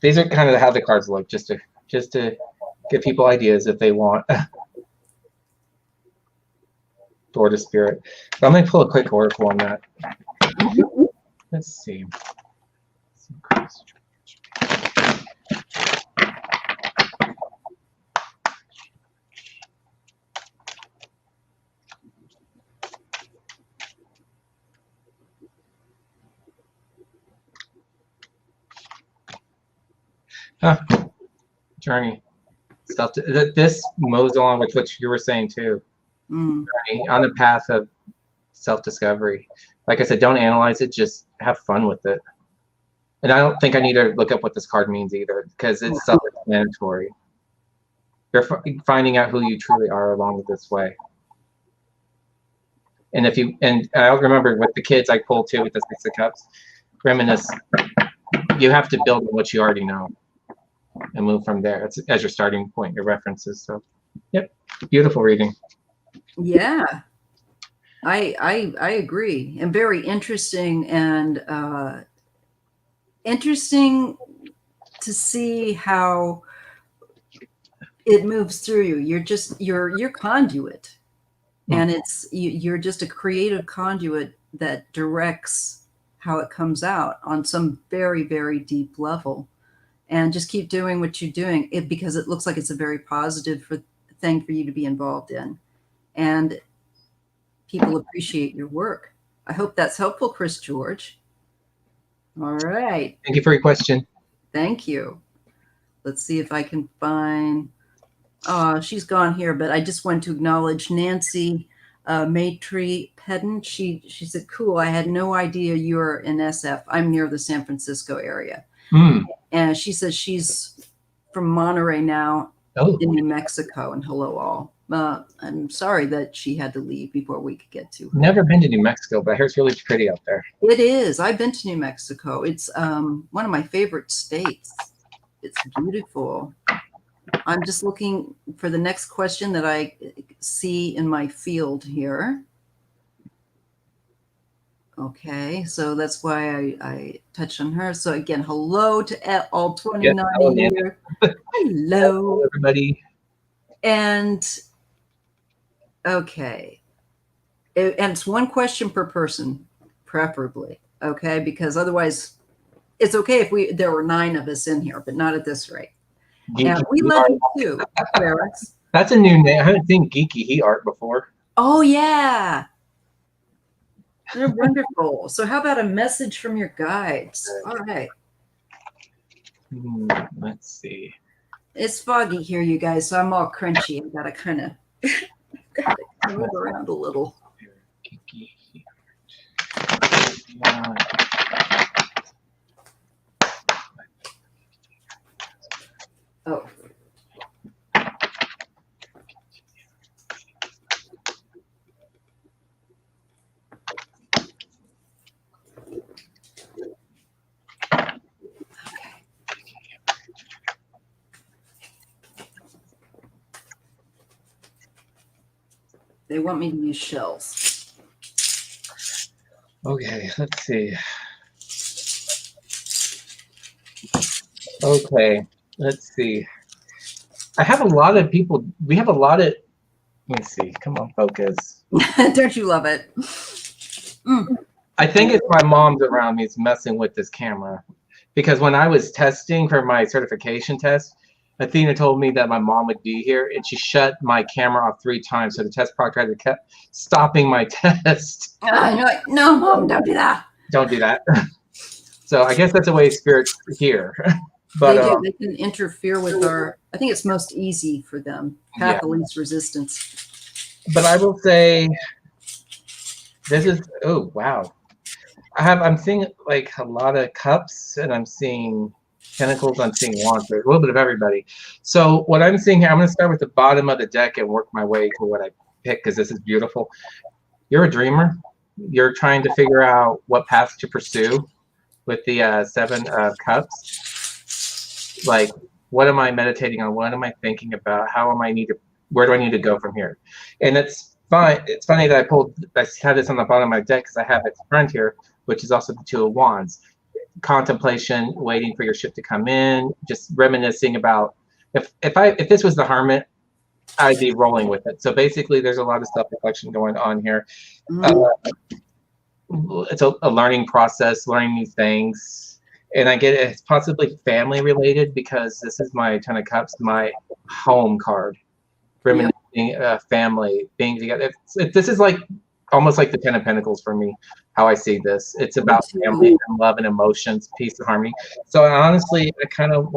These are kind of how the cards look, just to give people ideas if they want. Door to Spirit. But I'm going to pull a quick oracle on that. Let's see. Journey. This mows along with what you were saying too. Journey on the path of self-discovery. Like I said, don't analyze it, just have fun with it. And I don't think I need to look up what this card means either, because it's self-explanatory. You're finding out who you truly are along this way. And if you, and I remember with the kids I pulled too with the Six of Cups, reminisce. You have to build on what you already know and move from there. That's as your starting point, your references. So, yep, beautiful reading. Yeah, I agree, and very interesting, and interesting to see how it moves through you. You're just you're conduit, and it's you're just a creative conduit that directs how it comes out on some very, very deep level. And just keep doing what you're doing because it looks like it's a very positive thing for you to be involved in, and people appreciate your work. I hope that's helpful, Chris George. All right. Thank you for your question. Thank you. Let's see if I can find. She's gone here, but I just want to acknowledge Nancy Maitre Pedden. She said, "Cool. I had no idea you're in SF. I'm near the San Francisco area." And she says she's from Monterey now in New Mexico. And hello all. I'm sorry that she had to leave before we could get to her. Never been to New Mexico, but I hear it's really pretty out there. It is. I've been to New Mexico. It's one of my favorite states. It's beautiful. I'm just looking for the next question that I see in my field here. Okay, so that's why I touched on her. So again, hello to all 29 here. Hello, everybody. And okay, and it's one question per person, preferably. Okay, because otherwise, it's okay if there were 9 of us in here, but not at this rate. And we love you too, Clarence. That's a new name. I haven't seen Geeky Heat Art before. Oh yeah. They're wonderful. So how about a message from your guides? All right. Let's see. It's foggy here, you guys, so I'm all crunchy. I've got to kind of move around a little. Oh. They want me to use shells. Okay, let's see. Okay, let's see. I have a lot of people. We have a lot of. Let me see. Come on, focus. Don't you love it? I think it's my mom's around me is messing with this camera. Because when I was testing for my certification test, Athena told me that my mom would be here, and she shut my camera off 3 times. So the test proctor kept stopping my test. You're like, no, Mom, don't do that. Don't do that. So I guess that's a way spirits here. But they do. They can interfere with our. I think it's most easy for them. Path of least resistance. But I will say, this is. Oh wow. I'm seeing like a lot of cups, and I'm seeing pentacles, I'm seeing wands. There's a little bit of everybody. So what I'm seeing here, I'm going to start with the bottom of the deck and work my way to what I pick, because this is beautiful. You're a dreamer. You're trying to figure out what path to pursue with the 7 of Cups. Like, what am I meditating on? What am I thinking about? Where do I need to go from here? And it's fine. It's funny that I had this on the bottom of my deck because I have its friend here, which is also the 2 of Wands. Contemplation, waiting for your ship to come in, just reminiscing about if this was the Hermit, I'd be rolling with it. So basically, there's a lot of self-reflection going on here. It's a learning process, learning new things, and I get it's possibly family related because this is my 10 of Cups, my home card, reminiscing family, being together. This is like almost like the 10 of Pentacles for me, how I see this. It's about family and love and emotions, peace and harmony. So honestly, I'm kind of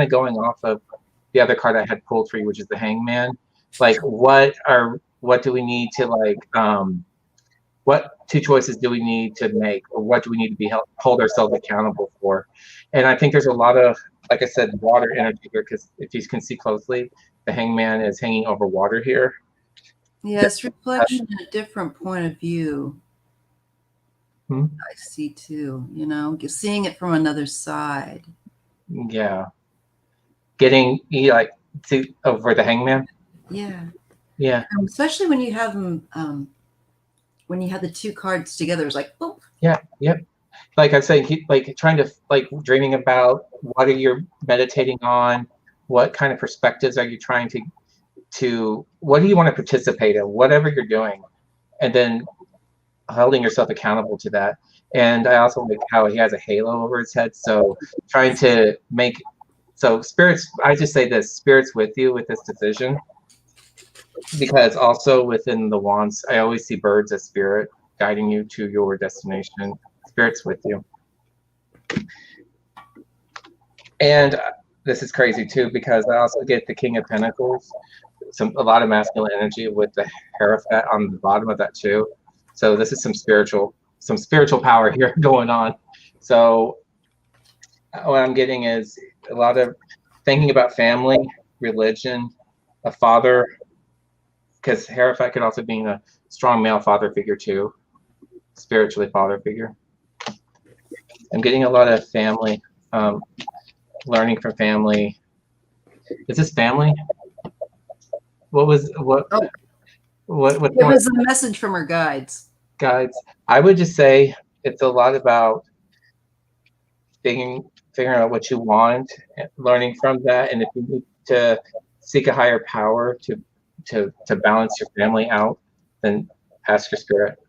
going off of the other card I had pulled for you, which is the Hangman. Like, what do we need to what two choices do we need to make, or what do we need to be hold ourselves accountable for? And I think there's a lot of, like I said, water energy here, because if you can see closely, the hangman is hanging over water here. Yes, reflection in a different point of view. I see too, you know, seeing it from another side. Yeah. Getting like to over the hangman. Yeah. Yeah. Especially when you have them, when you have the two cards together, it's like, oh. Yeah. Yep. Like I say, like trying to like dreaming about what are you meditating on, what kind of perspectives are you trying to what do you want to participate in, whatever you're doing, and then holding yourself accountable to that. And I also like how he has a halo over his head, so trying to make spirits. I just say this: spirits with you with this decision, because also within the wands, I always see birds as spirit guiding you to your destination. Spirits with you. And this is crazy too, because I also get the King of Pentacles, a lot of masculine energy with the Hierophant on the bottom of that too. So this is some spiritual power here going on. So what I'm getting is a lot of thinking about family, religion, a father, because Hierophant could also be a strong male father figure too, spiritually father figure. I'm getting a lot of family, learning from family. Is this family? What was what? Oh, what it was a message from our guides. Guides. I would just say it's a lot about figuring out what you want, learning from that, and if you need to seek a higher power to balance your family out, then ask your spirit.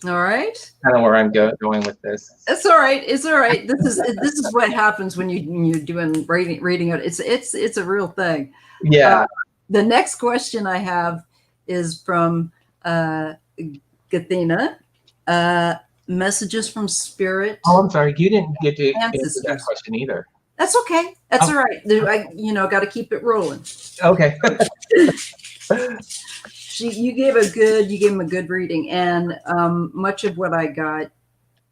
All right. Kind of where I'm going with this. It's all right. It's all right. This is what happens when you're doing reading it. It's a real thing. Yeah. The next question I have is from Gathena. Messages from spirit. Oh, I'm sorry. You didn't get to answer that Ancestors. question either. That's okay. That's all right. I got to keep it rolling. Okay. You gave him a good reading, and much of what I got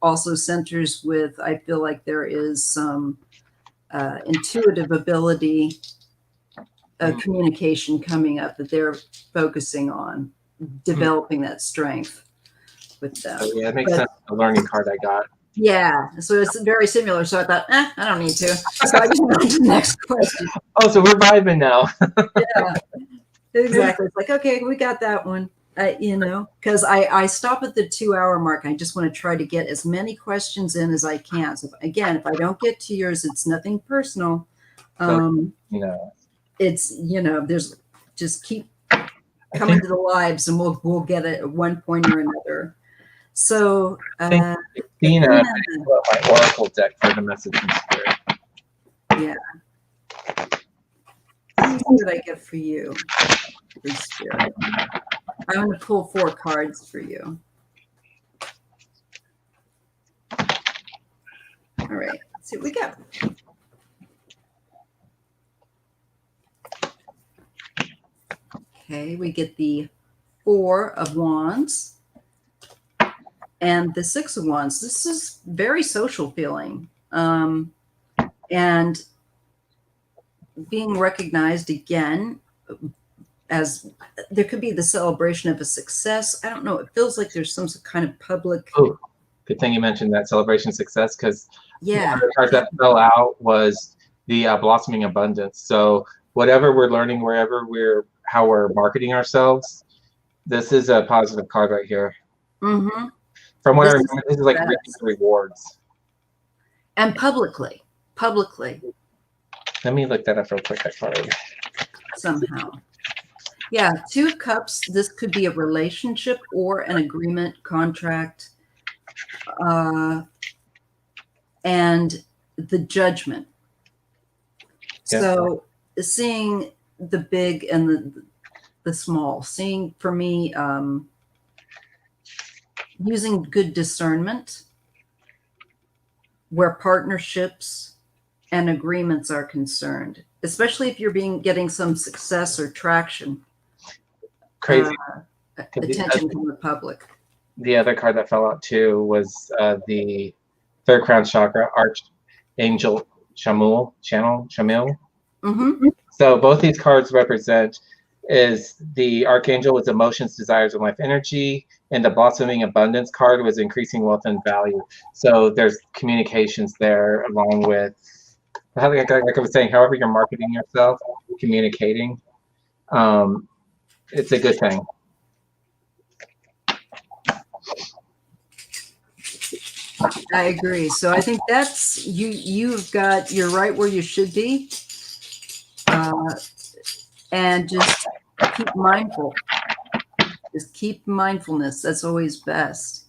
also centers with, I feel like there is some intuitive ability of communication coming up that they're focusing on, developing that strength with them. Oh, yeah, it makes sense. The learning card I got. Yeah, so it's very similar. So I thought, I don't need to. So I just went to the next question. Oh, so we're vibing now. Yeah, exactly. It's like, okay, we got that one. Because I stop at the 2-hour mark. I just want to try to get as many questions in as I can. So if I don't get to yours, it's nothing personal. It's there's just keep coming to the lives, and we'll get it at one point or another. So Athena, my oracle deck for the message from spirit. Yeah. Let me see what I get for you, for spirit. I'm going to pull 4 cards for you. All right, let's see what we got. Okay, we get the 4 of Wands and the 6 of Wands. This is very social feeling. And being recognized again as there could be the celebration of a success. I don't know. It feels like there's some kind of public. Oh, good thing you mentioned that celebration success, because one of the cards that fell out was the blossoming abundance. So whatever we're learning, how we're marketing ourselves, this is a positive card right here. Mm-hmm. From what I remember, this is like reaping rewards. And publicly. Let me look that up real quick. That card. Somehow. Yeah, 2 of Cups. This could be a relationship or an agreement, contract. And the Judgment. Yeah. So seeing the big and the small, seeing for me, using good discernment where partnerships and agreements are concerned, especially if you're getting some success or traction. Crazy. Attention from the public. the other card that fell out too was the third crown chakra, Archangel Shamil. Mm-hmm. So both these cards represent is the Archangel was emotions, desires, and life energy, and the blossoming abundance card was increasing wealth and value. So there's communications there, along with like I was saying, however you're marketing yourself, communicating, it's a good thing. I agree. So I think that's you're right where you should be. And just keep mindful. Just keep mindfulness. That's always best.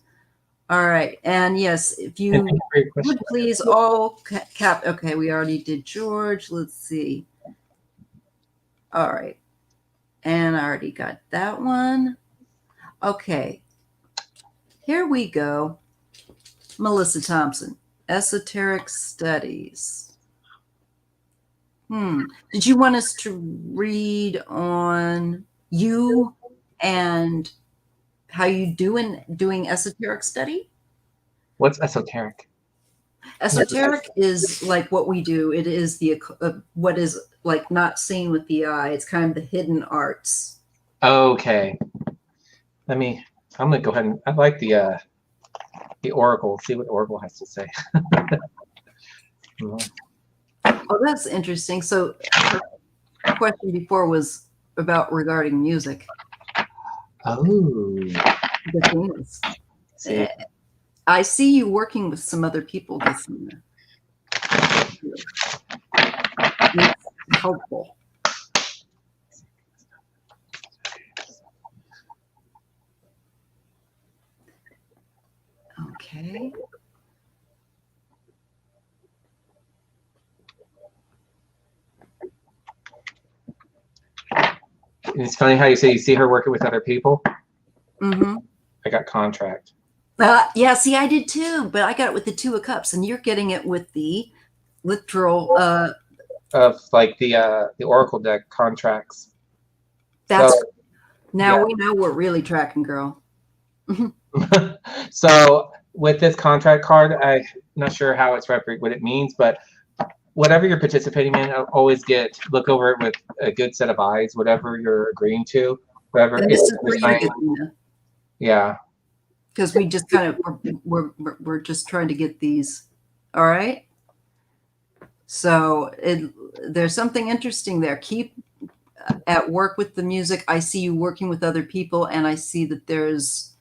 All right. And yes, if you would please all cap. Okay, we already did George. Let's see. All right. And I already got that one. Okay. Here we go. Melissa Thompson, Esoteric Studies. Did you want us to read on you and how you doing esoteric study? What's esoteric? Esoteric is like what we do. It is the what is like not seen with the eye. It's kind of the hidden arts. Okay. I'm gonna go ahead and I like the oracle. See what the oracle has to say. Oh, that's interesting. So the question before was about regarding music. Oh. The things. See. I see you working with some other people this year. It's helpful. Okay. It's funny how you say you see her working with other people. Mm-hmm. I got contract. Yeah, see, I did too, but I got it with the Two of Cups, and you're getting it with the literal of like the oracle deck contracts. That's so, now yeah. We know we're really tracking, girl. So with this contract card, I'm not sure how it's what it means, but whatever you're participating in, always look over it with a good set of eyes. Whatever you're agreeing to, whatever. And this is for you to get them. Yeah. Because we just kind of we're just trying to get these. All right. So there's something interesting there. Keep at work with the music. I see you working with other people, and I see that there's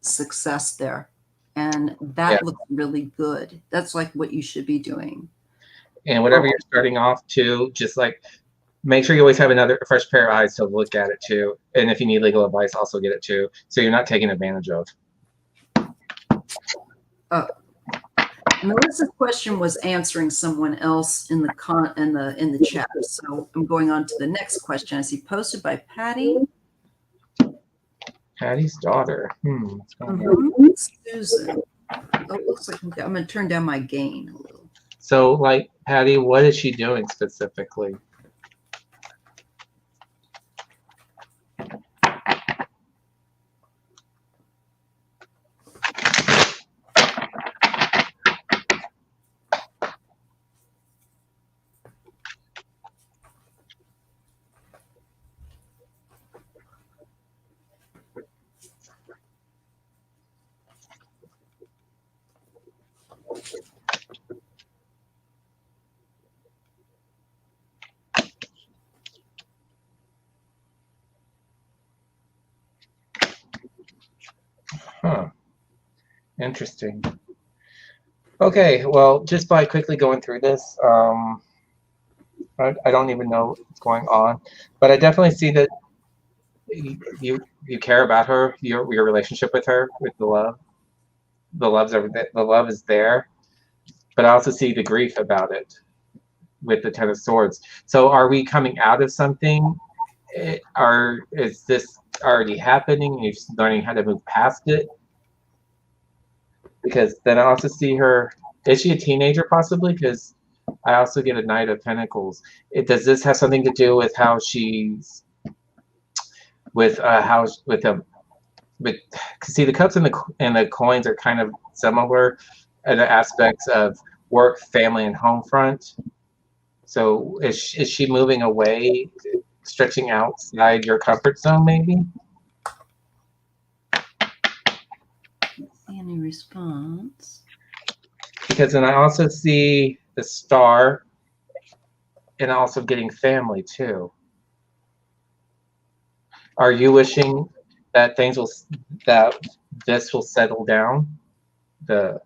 success there, and that looks really good. That's like what you should be doing. And whatever you're starting off to, just like make sure you always have a fresh pair of eyes to look at it too. And if you need legal advice, also get it too, so you're not taken advantage of. Melissa's question was answering someone else in the chat. So I'm going on to the next question. I see posted by Patty. Patty's daughter. Susan. Oh, it looks like I'm going to turn down my gain a little. So, like, Patty, what is she doing specifically? Huh. Interesting. Okay, well, just by quickly going through this, I don't even know what's going on, but I definitely see that you care about her, your relationship with her, with the love. The love is there, but I also see the grief about it with the Ten of Swords. So, are we coming out of something? Is this already happening? You're just learning how to move past it. Because then I also see her. Is she a teenager possibly? Because I also get a Knight of Pentacles. Does this have something to do with how she's with but see, the cups and the coins are kind of similar in the aspects of work, family, and home front. So is she moving away, stretching outside your comfort zone, maybe? Any response? Because then I also see the star, and also getting family too. Are you wishing that that this will settle down? That's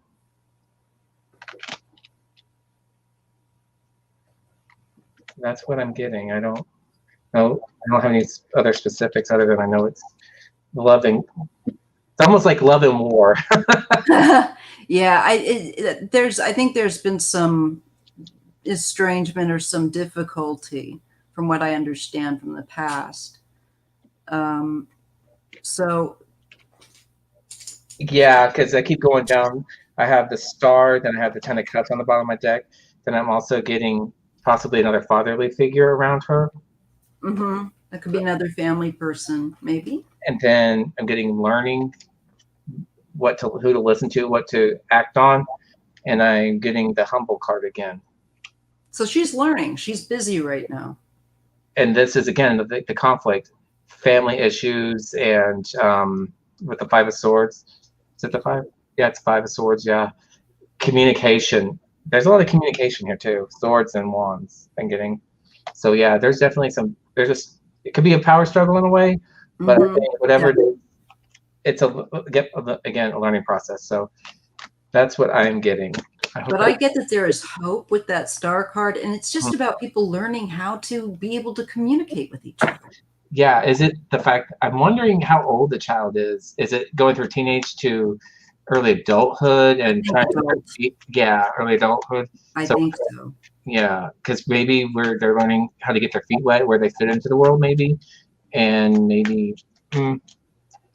what I'm getting. I don't know. I don't have any other specifics other than I know it's loving. It's almost like love and war. Yeah, I think there's been some estrangement or some difficulty from what I understand from the past. So Yeah, because I keep going down. I have the star, then I have the 10 of cups on the bottom of my deck. Then I'm also getting possibly another fatherly figure around her. That could be another family person, maybe. And then I'm getting learning who to listen to, what to act on, and I'm getting the humble card again. So she's learning. She's busy right now. And this is again the conflict, family issues, and with the 5 of Swords. Is it the 5? Yeah, it's 5 of Swords. Yeah, communication. There's a lot of communication here too. Swords and Wands. I'm getting. So yeah, there's definitely some. There's just it could be a power struggle in a way, but I think whatever it is, it's again a learning process. So that's what I'm getting. I get that there is hope with that star card, and it's just about people learning how to be able to communicate with each other. Yeah, is it the fact? I'm wondering how old the child is. Is it going through teenage to early adulthood and trying to early adulthood? I think so. Yeah, because maybe they're learning how to get their feet wet, where they fit into the world, maybe, and maybe.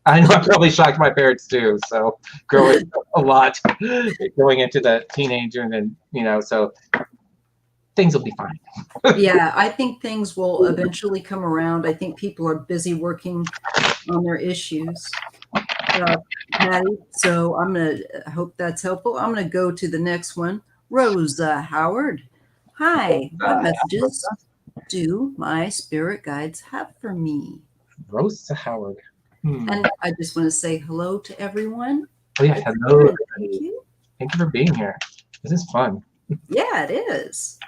I know I probably shocked my parents too. So growing a lot, going into the teenager, and then so things will be fine. Yeah, I think things will eventually come around. I think people are busy working on their issues. Patty, so I hope that's helpful. I'm gonna go to the next one. Rosa Howard. Hi, what messages do my spirit guides have for me? Rosa Howard. And I just want to say hello to everyone. Oh, yeah, hello. Thank you. Thank you for being here. This is fun. Yeah, it is.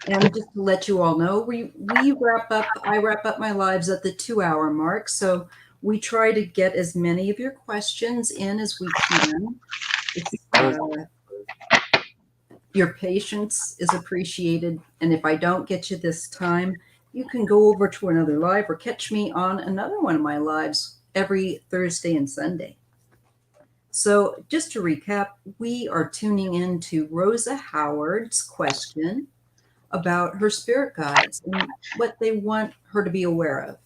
And just to let you all know, I wrap up my lives at the 2-hour mark. So we try to get as many of your questions in as we can. Your patience is appreciated. And if I don't get you this time, you can go over to another live or catch me on another one of my lives every Thursday and Sunday. So just to recap, we are tuning into Rosa Howard's question about her spirit guides and what they want her to be aware of.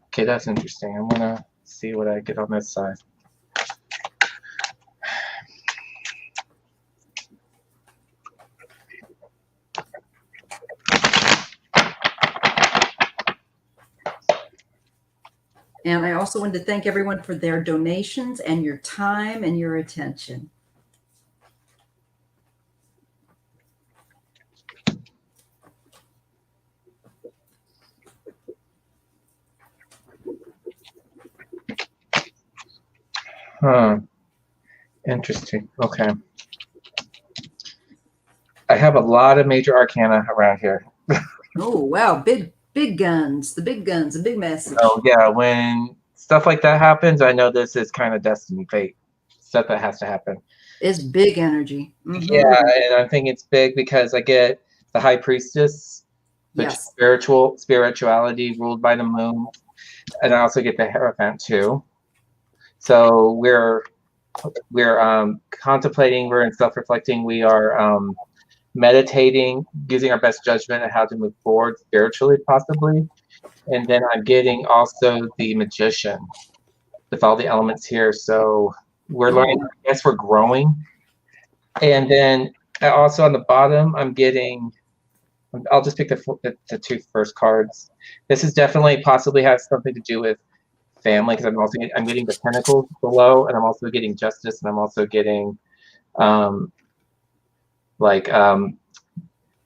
Okay, that's interesting. I'm gonna see what I get on this side. And I also wanted to thank everyone for their donations and your time and your attention. Interesting. Okay. I have a lot of major arcana around here. Oh, wow. Big guns, the big message. Oh, yeah. When stuff like that happens, I know this is kind of destiny, fate, stuff that has to happen. It's big energy. Yeah, and I think it's big because I get the High Priestess, which spirituality ruled by the moon, and I also get the Hierophant too. So we're contemplating, we're in self-reflecting, we are meditating, using our best judgment on how to move forward spiritually, possibly. And then I'm getting also the Magician with all the elements here. So we're learning, I guess we're growing. And then also on the bottom, I'm getting, I'll just pick the 2 first cards. This is definitely possibly has something to do with family, because I'm getting the Pentacles below, and I'm also getting Justice, and I'm also getting like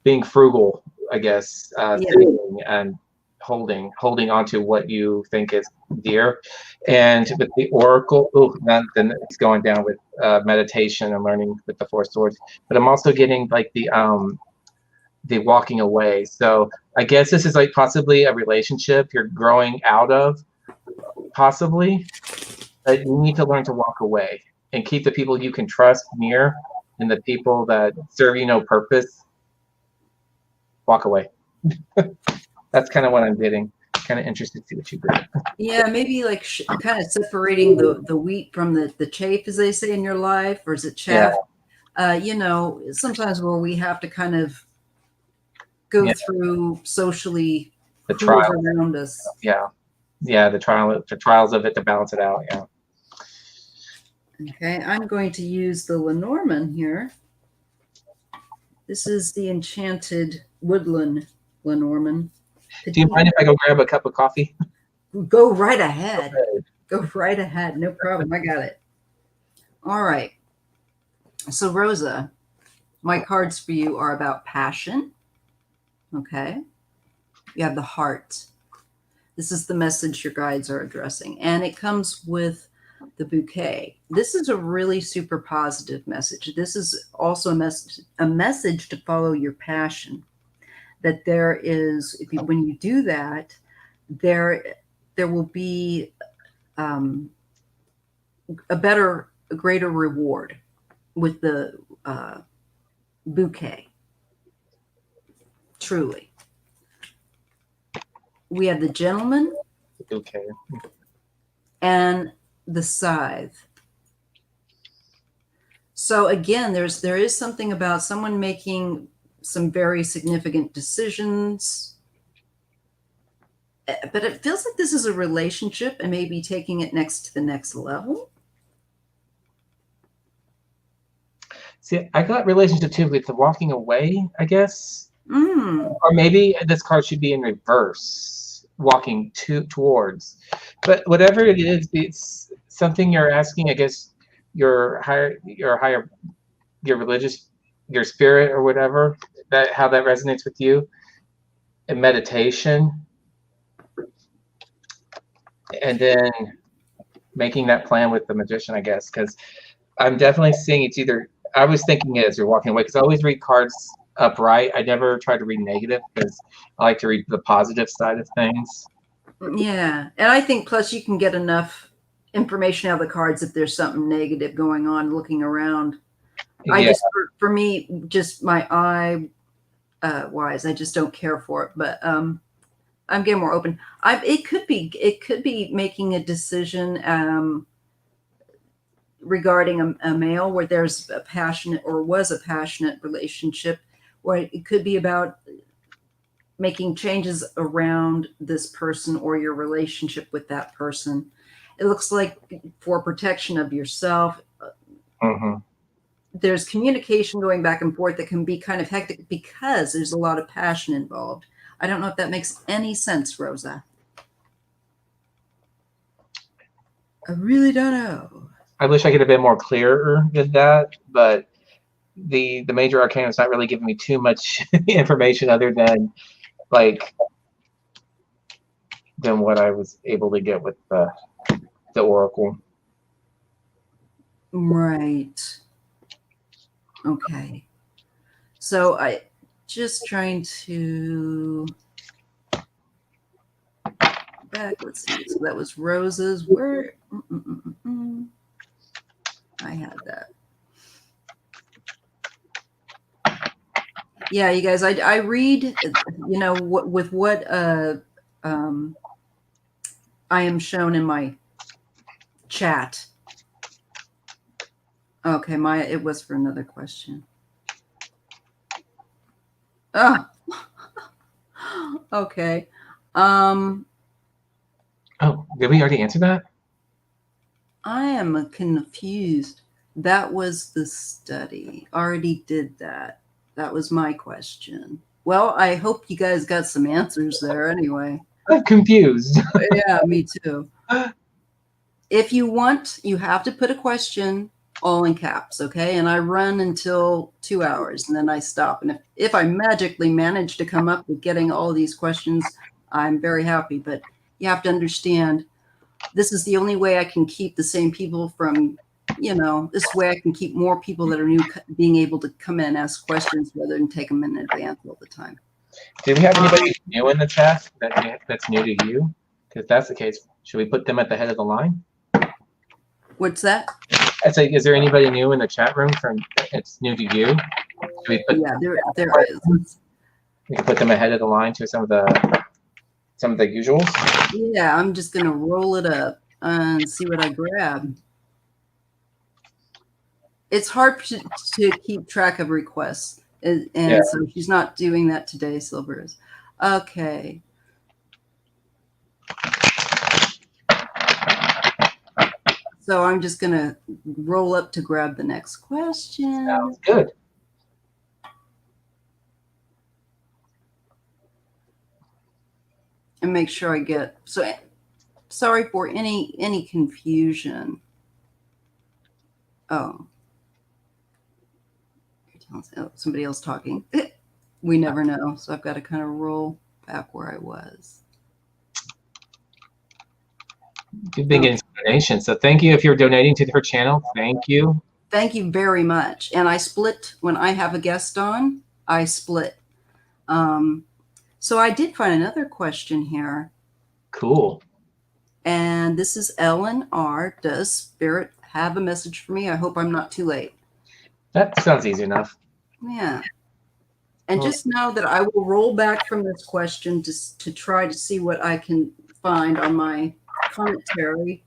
being frugal, I guess, saving and holding on to what you think is dear. And with the Oracle, then it's going down with meditation and learning with the Four Swords. But I'm also getting like the walking away. So I guess this is like possibly a relationship you're growing out of, possibly. But you need to learn to walk away and keep the people you can trust near, and the people that serve you no purpose, walk away. That's kind of what I'm getting. Kind of interested to see what you did. Yeah, maybe like kind of separating the wheat from the chaff, as they say in your life, or is it chaff? Yeah. You know, sometimes where we have to kind of go through socially the who's trials around us. Yeah, the trials of it to balance it out. Yeah. Okay, I'm going to use the Lenormand here. This is the Enchanted Woodland Lenormand. Do you mind if I go grab a cup of coffee? Go right ahead. Okay. Go right ahead. No problem. I got it. All right. So, Rosa, my cards for you are about passion. Okay. You have the heart. This is the message your guides are addressing. And it comes with the bouquet. This is a really super positive message. This is also a message to follow your passion. That there is, when you do that, there will be a greater reward with the bouquet. Truly. We have the Gentleman. Okay. And the Scythe. So again, there is something about someone making some very significant decisions, but it feels like this is a relationship and maybe taking it to the next level. See, I got relationship too with the walking away, I guess. Or maybe this card should be in reverse, walking towards. But whatever it is, it's something you're asking, I guess, your religious, your spirit or whatever, how that resonates with you, and meditation, and then making that plan with the magician, I guess, because I'm definitely seeing it's either, I was thinking it as you're walking away, because I always read cards upright. I never try to read negative, because I like to read the positive side of things. Yeah, and I think plus you can get enough information out of the cards if there's something negative going on looking around. Yeah. I just, for me, just my eye wise, I just don't care for it. But I'm getting more open. It could be making a decision regarding a male where there's a passionate or was a passionate relationship, where it could be about making changes around this person or your relationship with that person. It looks like for protection of yourself. Mm-hmm. There's communication going back and forth that can be kind of hectic because there's a lot of passion involved. I don't know if that makes any sense, Rosa. I really don't know. I wish I could have been more clearer with that, but the major arcana is not really giving me too much information other than what I was able to get with the oracle. Right. Okay. So I just trying to back. Let's see. So that was Rosa's. Where I had that. Yeah, you guys. I read. With what I am shown in my chat. Okay, Maya, it was for another question. Oh, okay. Oh, did we already answer that? I am confused. That was the study. Already did that. That was my question. Well, I hope you guys got some answers there anyway. I'm confused. Yeah, me too. If you want, you have to put a question all in caps, okay? And I run until 2 hours, and then I stop. And if I magically manage to come up with getting all these questions, I'm very happy. But you have to understand, this is the only way I can keep the same people from, this way I can keep more people that are new being able to come in and ask questions rather than take them in advance all the time. Do we have anybody new in the chat that's new to you? Because if that's the case, should we put them at the head of the line? What's that? I say, is there anybody new in the chat room it's new to you? Should we put, yeah, there is. We can put them ahead of the line to some of the usuals. Yeah, I'm just gonna roll it up and see what I grab. It's hard to keep track of requests, and Yeah. so she's not doing that today. Silver is. Okay. So I'm just gonna roll up to grab the next question. Sounds good. And make sure I get, so sorry for any confusion. Oh, somebody else talking. We never know. So I've got to kind of roll back where I was. You've been getting donations, so thank you if you're donating to her channel. Thank you. Thank you very much. And I split when I have a guest on. I split. So I did find another question here. Cool. And this is Ellen R. Does Spirit have a message for me? I hope I'm not too late. That sounds easy enough. Yeah. And just know that I will roll back from this question to try to see what I can find on my commentary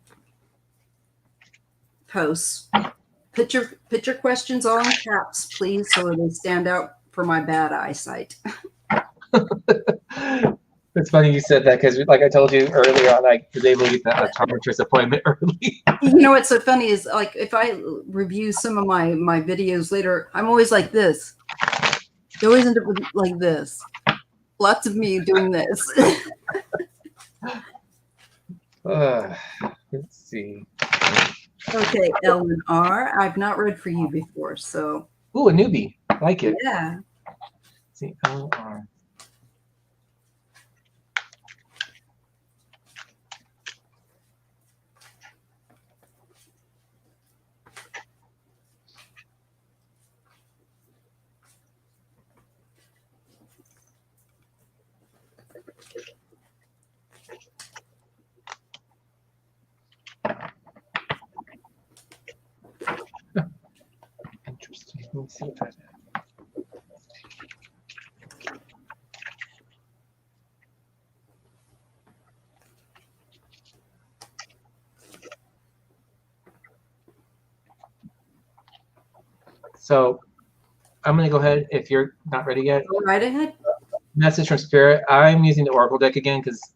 posts. Put your questions all in caps, please, so they stand out for my bad eyesight. It's funny you said that because, like I told you earlier on, I was able to get that optometrist appointment early. You know what's so funny is, like, if I review some of my videos later, I'm always like this. They always end up with like this. Lots of me doing this. Let's see. Okay, Ellen R. I've not read for you before, so. Ooh, a newbie. I like it. Yeah. Let's see, LR. Interesting. Let me see what that is. So I'm going to go ahead, if you're not ready yet. Go right ahead. Message from Spirit. I'm using the Oracle deck again because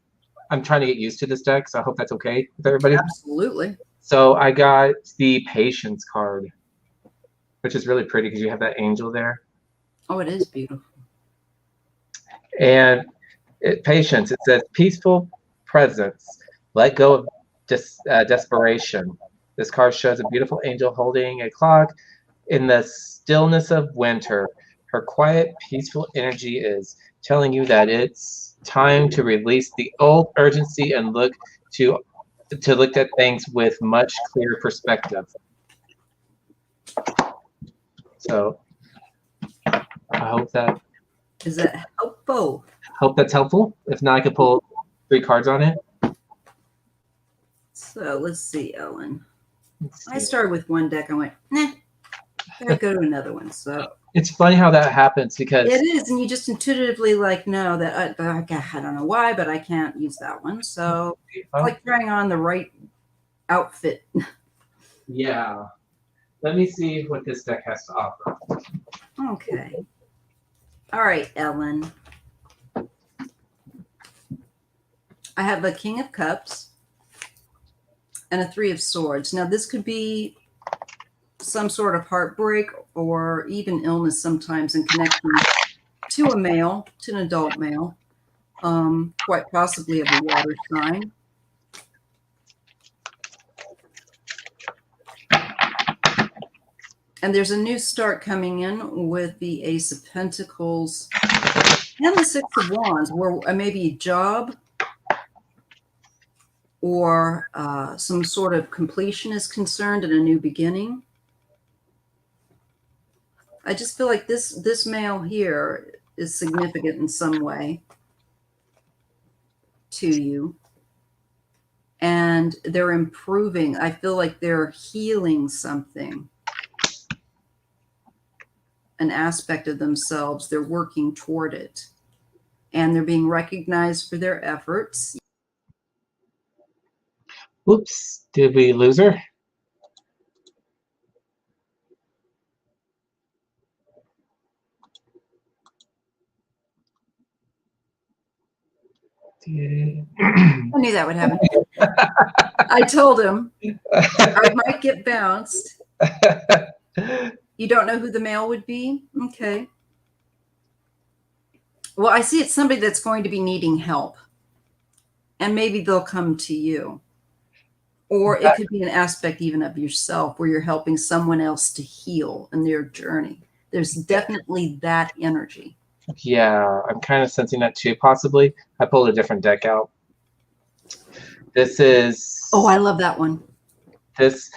I'm trying to get used to this deck, so I hope that's okay with everybody. Absolutely. So I got the Patience card, which is really pretty because you have that angel there. Oh, it is beautiful. And Patience, it says peaceful presence. Let go of desperation. This card shows a beautiful angel holding a clock in the stillness of winter. Her quiet, peaceful energy is telling you that it's time to release the old urgency and look at things with much clearer perspective. So I hope that is that helpful. Hope that's helpful. If not, I could pull 3 cards on it. So let's see, Ellen. I started with one deck. I went, nah. Gotta go to another one. So it's funny how that happens because it is, and you just intuitively know that I don't know why, but I can't use that one. So it's like trying on the right outfit. Yeah. Let me see what this deck has to offer. Okay. All right, Ellen. I have a King of Cups and a 3 of Swords. Now, this could be some sort of heartbreak or even illness sometimes in connection to a male, to an adult male, quite possibly of a water sign. And there's a new start coming in with the Ace of Pentacles and the Six of Wands, where maybe a job or some sort of completion is concerned and a new beginning. I just feel like this male here is significant in some way to you. And they're improving. I feel like they're healing something, an aspect of themselves. They're working toward it. And they're being recognized for their efforts. Oops, did we lose her? I knew that would happen. I told him I might get bounced. You don't know who the male would be? Okay. Well, I see it's somebody that's going to be needing help. And maybe they'll come to you. Or it could be an aspect even of yourself where you're helping someone else to heal in their journey. There's definitely that energy. Yeah, I'm kind of sensing that too, possibly. I pulled a different deck out. This is... Oh, I love that one. This,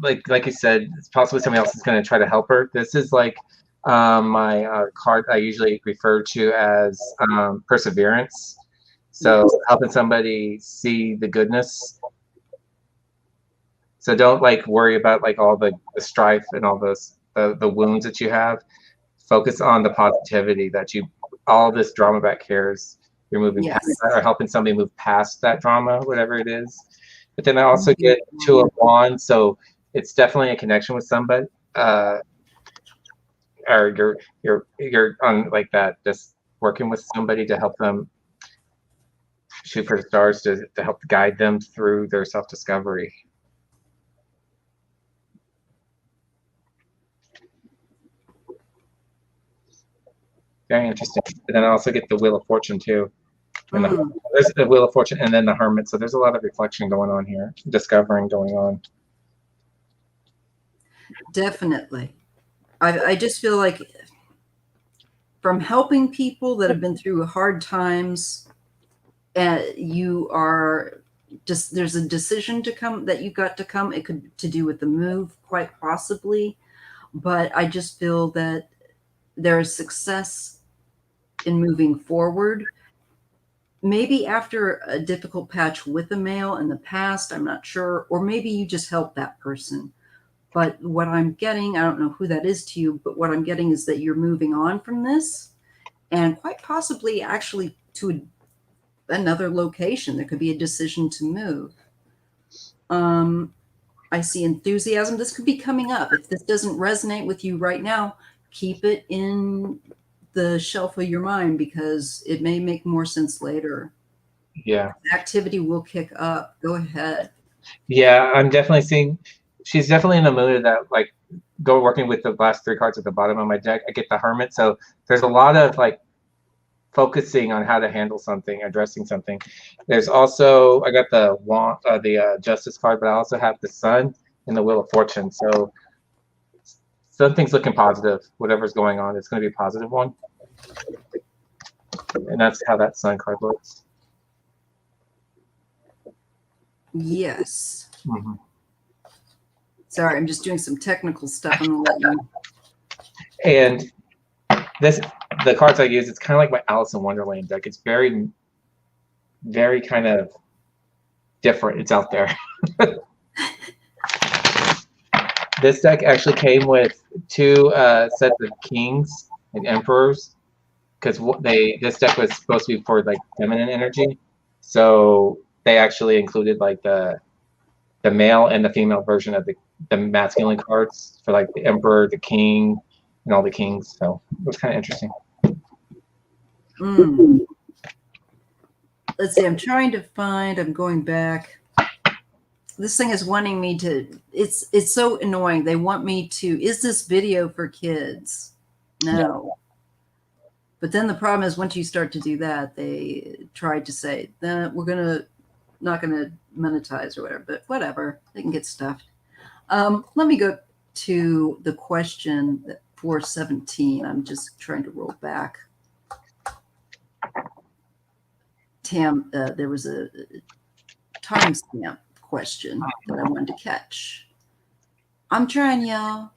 like you said, it's possibly somebody else is going to try to help her. This is like my card I usually refer to as perseverance. So Yes. helping somebody see the goodness. So don't like worry about like all the strife and all those the wounds that you have. Focus on the positivity that all this drama back here is you're moving past that, or helping somebody move past that drama, whatever it is. But then I also get Two of Wands, so it's definitely a connection with somebody, or you're on like that, just working with somebody to help them shoot for the stars, to help guide them through their self-discovery. Very interesting. And then I also get the Wheel of Fortune too. And there's the Wheel of Fortune and then the Hermit. So there's a lot of reflection going on here, discovering going on. Definitely. I just feel like from helping people that have been through hard times, you are just, there's a decision to come that you got to come. It could to do with the move, quite possibly. But I just feel that there is success in moving forward. Maybe after a difficult patch with a male in the past, I'm not sure. Or maybe you just help that person. But what I'm getting, I don't know who that is to you, but what I'm getting is that you're moving on from this and quite possibly actually to another location. There could be a decision to move. I see enthusiasm. This could be coming up. If this doesn't resonate with you right now, keep it in the shelf of your mind because it may make more sense later. Yeah. Activity will kick up. Go ahead. Yeah, I'm definitely seeing, she's definitely in a mood that like working with the last three cards at the bottom of my deck. I get the Hermit. So there's a lot of like focusing on how to handle something, addressing something. There's also, I got the Justice card, but I also have the Sun and the Wheel of Fortune. So something's looking positive. Whatever's going on, it's going to be a positive one. And that's how that Sun card looks. Yes. Sorry, I'm just doing some technical stuff. I'm going to let you. And the cards I use, it's kind of like my Alice in Wonderland deck. It's very, very kind of different. It's out there. This deck actually came with two sets of kings and emperors because this deck was supposed to be for like feminine energy. So they actually included like the male and the female version of the masculine cards for like the emperor, the king, and all the kings. So it was kind of interesting. Let's see. I'm trying to find. I'm going back. This thing is wanting me to. It's so annoying. They want me to. Is this video for kids? No. Yeah. But then the problem is once you start to do that, they try to say that we're not gonna monetize or whatever. But whatever, they can get stuffed. Let me go to the question 417. I'm just trying to roll back. Tam, there was a timestamp question that I wanted to catch. I'm trying, y'all.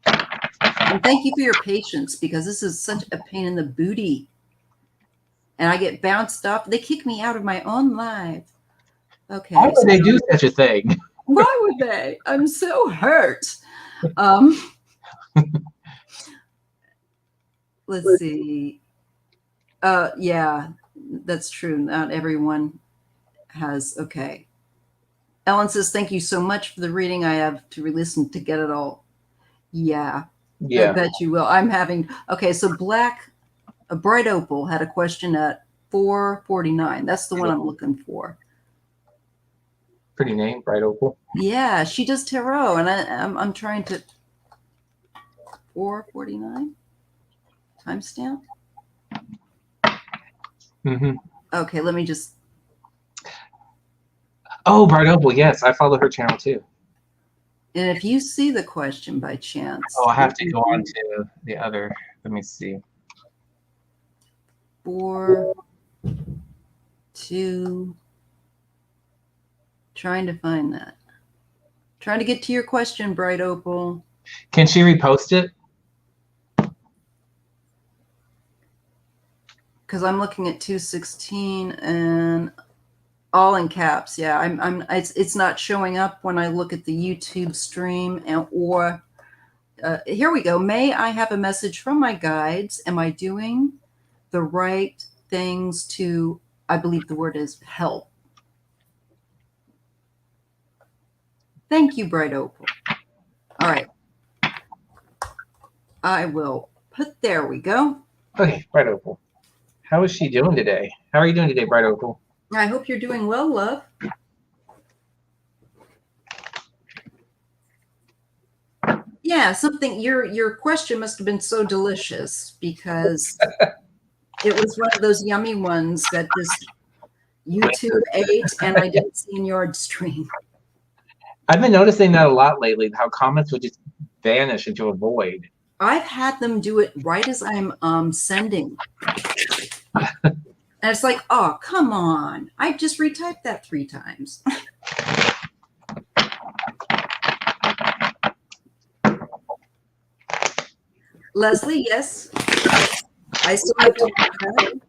And thank you for your patience, because this is such a pain in the booty. And I get bounced off. They kick me out of my own live. Okay. Why would they do such a thing? Why would they? I'm so hurt. Let's see. Yeah, that's true. Not everyone has. Okay. Ellen says, thank you so much for the reading. I have to re-listen to get it all. Yeah. I bet you will. I'm having, okay, so a Bright Opal had a question at 449. That's the one I'm looking for. Pretty name, Bright Opal. Yeah, she does tarot, and I'm trying to 449 timestamp. Mm-hmm. Okay, let me just. Oh, Bright Opal. Yes, I follow her channel too. And if you see the question by chance. Oh, I have to go on to the other. Let me see. 4, 2. Trying to find that. Trying to get to your question, Bright Opal. Can she repost it? Because I'm looking at 216 and all in caps. Yeah, it's not showing up when I look at the YouTube stream. Or here we go. May I have a message from my guides? Am I doing the right things to, I believe the word is help. Thank you, Bright Opal. All right. I will put, there we go. Okay, Bright Opal. How is she doing today? How are you doing today, Bright Opal? I hope you're doing well, love. Yeah, something, your question must have been so delicious, because it was one of those yummy ones that just YouTube ate and I didn't see in your stream. I've been noticing that a lot lately, how comments would just vanish into a void. I've had them do it right as I'm sending. And it's like, oh, come on. I just retyped that 3 times. Leslie, yes. I still have to do that.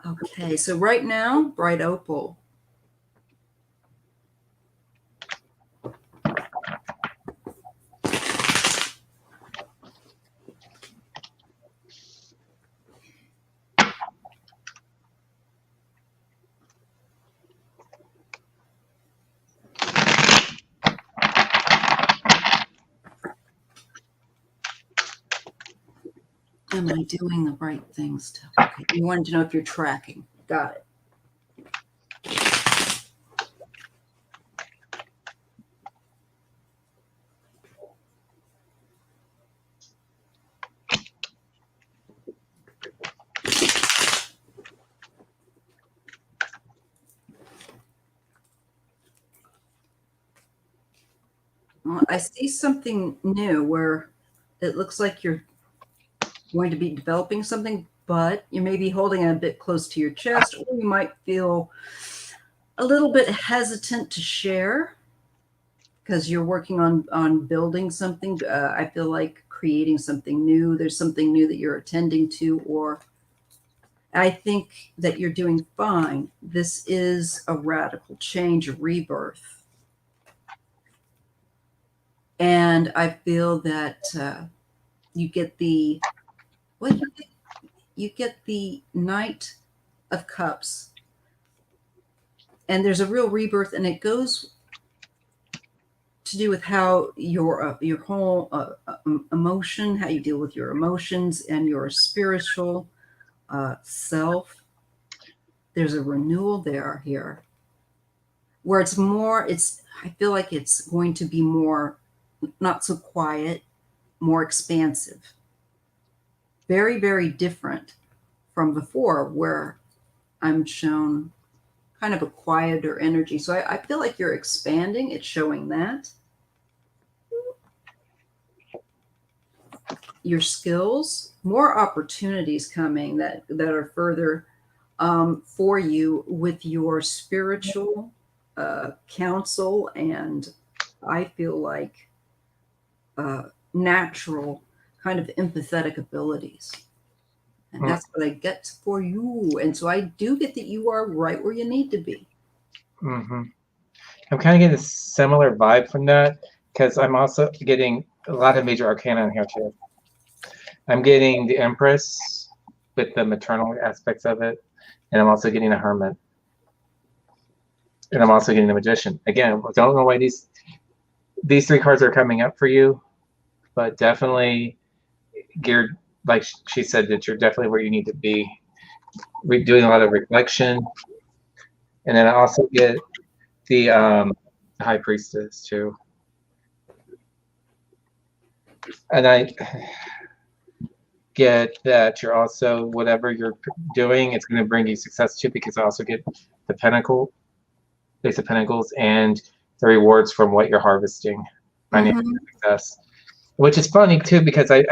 Okay, so right now, Bright Opal. Am I doing the right things? Okay, you wanted to know if you're tracking. Got it. Well, I see something new where it looks like you're going to be developing something, but you may be holding it a bit close to your chest, or you might feel a little bit hesitant to share because you're working on building something. I feel like creating something new. There's something new that you're attending to, or I think that you're doing fine. This is a radical change, a rebirth. And I feel that you get the, what you get the Knight of Cups, and there's a real rebirth, and it goes to do with how your whole emotion, how you deal with your emotions and your spiritual self. There's a renewal there here, where it's more. I feel like it's going to be more, not so quiet, more expansive. Very, very different from before, where I'm shown kind of a quieter energy. So I feel like you're expanding. It's showing that. Your skills, more opportunities coming that are further for you with your spiritual counsel, and I feel like natural kind of empathetic abilities. And that's what I get for you. And so I do get that you are right where you need to be. Mm-hmm. I'm kind of getting a similar vibe from that, because I'm also getting a lot of major arcana in here too. I'm getting the Empress with the maternal aspects of it, and I'm also getting a Hermit, and I'm also getting the Magician. Again, I don't know why these three cards are coming up for you, but definitely geared, like she said, that you're definitely where you need to be. We're doing a lot of reflection, and then I also get the High Priestess too, and I get that you're also, whatever you're doing, it's going to bring you success too, because I also get the Pentacle, Ace of Pentacles, and the rewards from what you're harvesting, financial success. Which is funny too, because I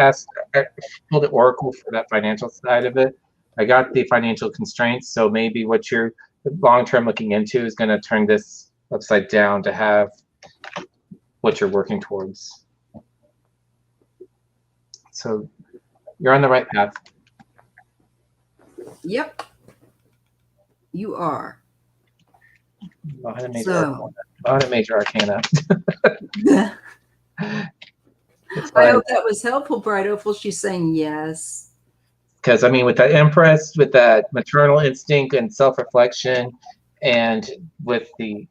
pulled the Oracle for that financial side of it. I got the financial constraints, so maybe what you're long term looking into is going to turn this upside down to have what you're working towards. So you're on the right path. Yep, you are. A lot of major arcana. I hope that was helpful, Bright Opal. She's saying yes. Because I mean, with that Empress, with that maternal instinct and self-reflection, and with the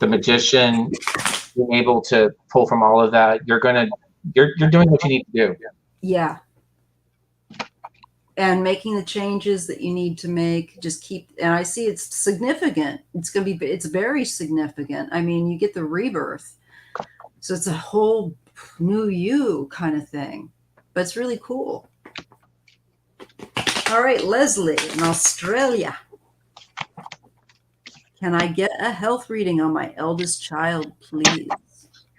Magician, being able to pull from all of that, you're doing what you need to do. Yeah. And making the changes that you need to make. Just keep, and I see it's significant. It's very significant. I mean, you get the rebirth. So it's a whole new you kind of thing. But it's really cool. All right, Leslie in Australia. Can I get a health reading on my eldest child, please?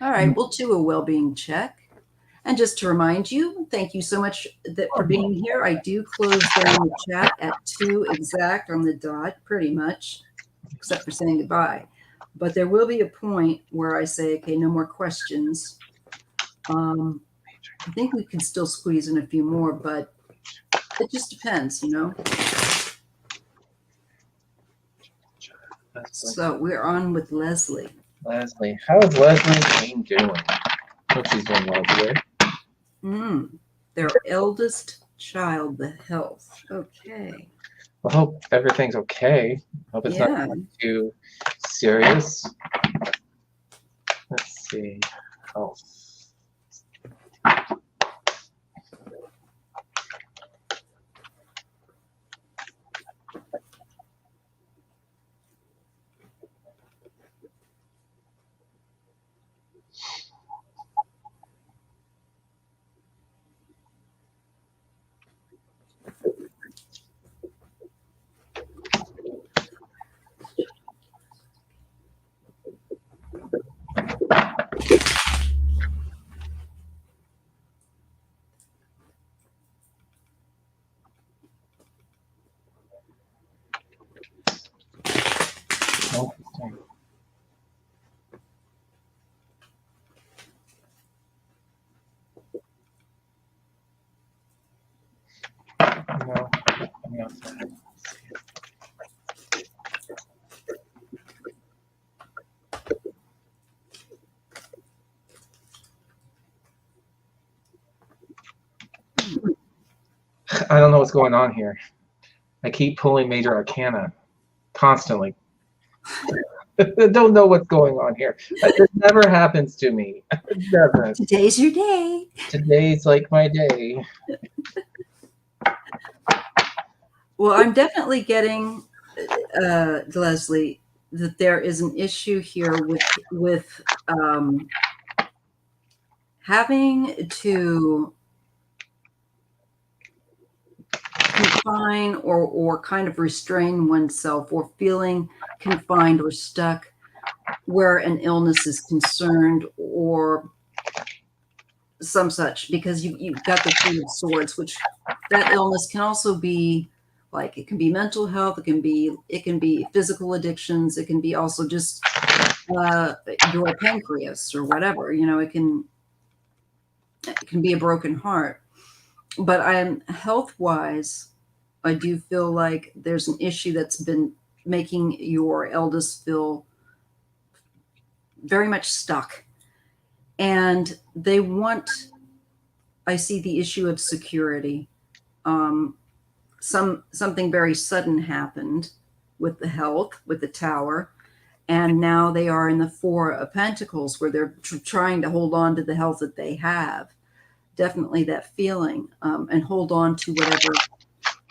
All right, we'll do a well-being check. And just to remind you, thank you so much for being here. I do close down the chat at 2 exact on the dot, pretty much, except for saying goodbye. But there will be a point where I say, okay, no more questions. I think we can still squeeze in a few more, but it just depends, you know. So we're on with Leslie. Leslie, how is Leslie Jane doing? Hope she's doing well today. Their eldest child, the health. Okay. I hope everything's okay. Hope it's not too serious. Let's see. Health. Interesting. No, I don't know what's going on here. I keep pulling major arcana constantly. I don't know what's going on here. It never happens to me. Never. Today's your day. Today's like my day. Well, I'm definitely getting, Leslie, that there is an issue here with having to confine or kind of restrain oneself, or feeling confined or stuck where an illness is concerned, or some such, because you've got the Queen of Swords, which that illness can also be like, it can be mental health, it can be physical addictions, it can be also just your pancreas or whatever, it can be a broken heart. But I'm health wise, I do feel like there's an issue that's been making your eldest feel very much stuck. And they want, I see the issue of security. Something very sudden happened with the health, with the Tower. And now they are in the Four of Pentacles, where they're trying to hold on to the health that they have. Definitely that feeling, and hold on to whatever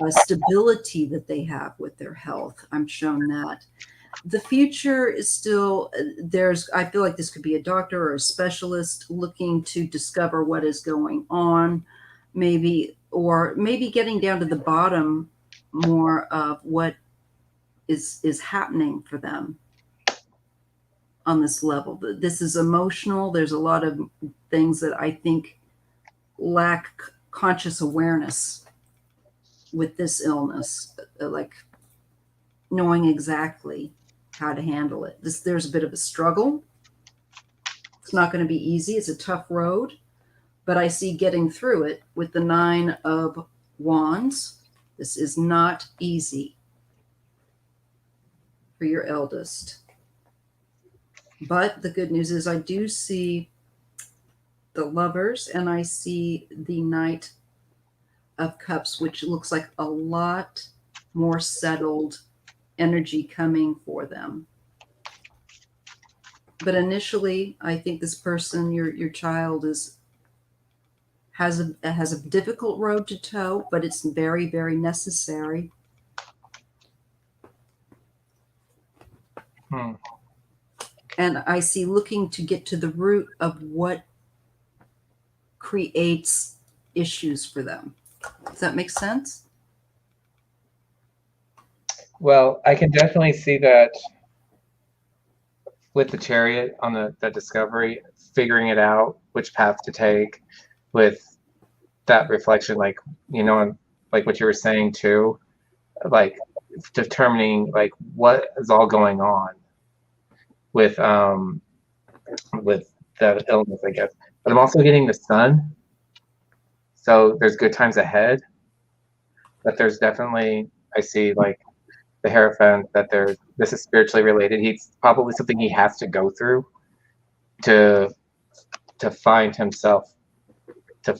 stability that they have with their health. I'm shown that. The future is still, I feel like this could be a doctor or a specialist looking to discover what is going on, maybe, or maybe getting down to the bottom more of what is happening for them on this level. This is emotional. There's a lot of things that I think lack conscious awareness with this illness, like knowing exactly how to handle it. There's a bit of a struggle. It's not going to be easy. It's a tough road, but I see getting through it with the Nine of Wands. This is not easy for your eldest. But the good news is I do see the Lovers, and I see the Knight of Cups, which looks like a lot more settled energy coming for them. But initially, I think this person, your child, has a difficult road to toe, but it's very, very necessary. And I see looking to get to the root of what creates issues for them. Does that make sense? Well, I can definitely see that with the Chariot on the discovery, figuring it out, which path to take, with that reflection, like, like what you were saying too, like determining like what is all going on with the illness, I guess. But I'm also getting the Sun, so there's good times ahead. But there's definitely, I see like the Hierophant, that this is spiritually related. He's probably something he has to go through to find himself to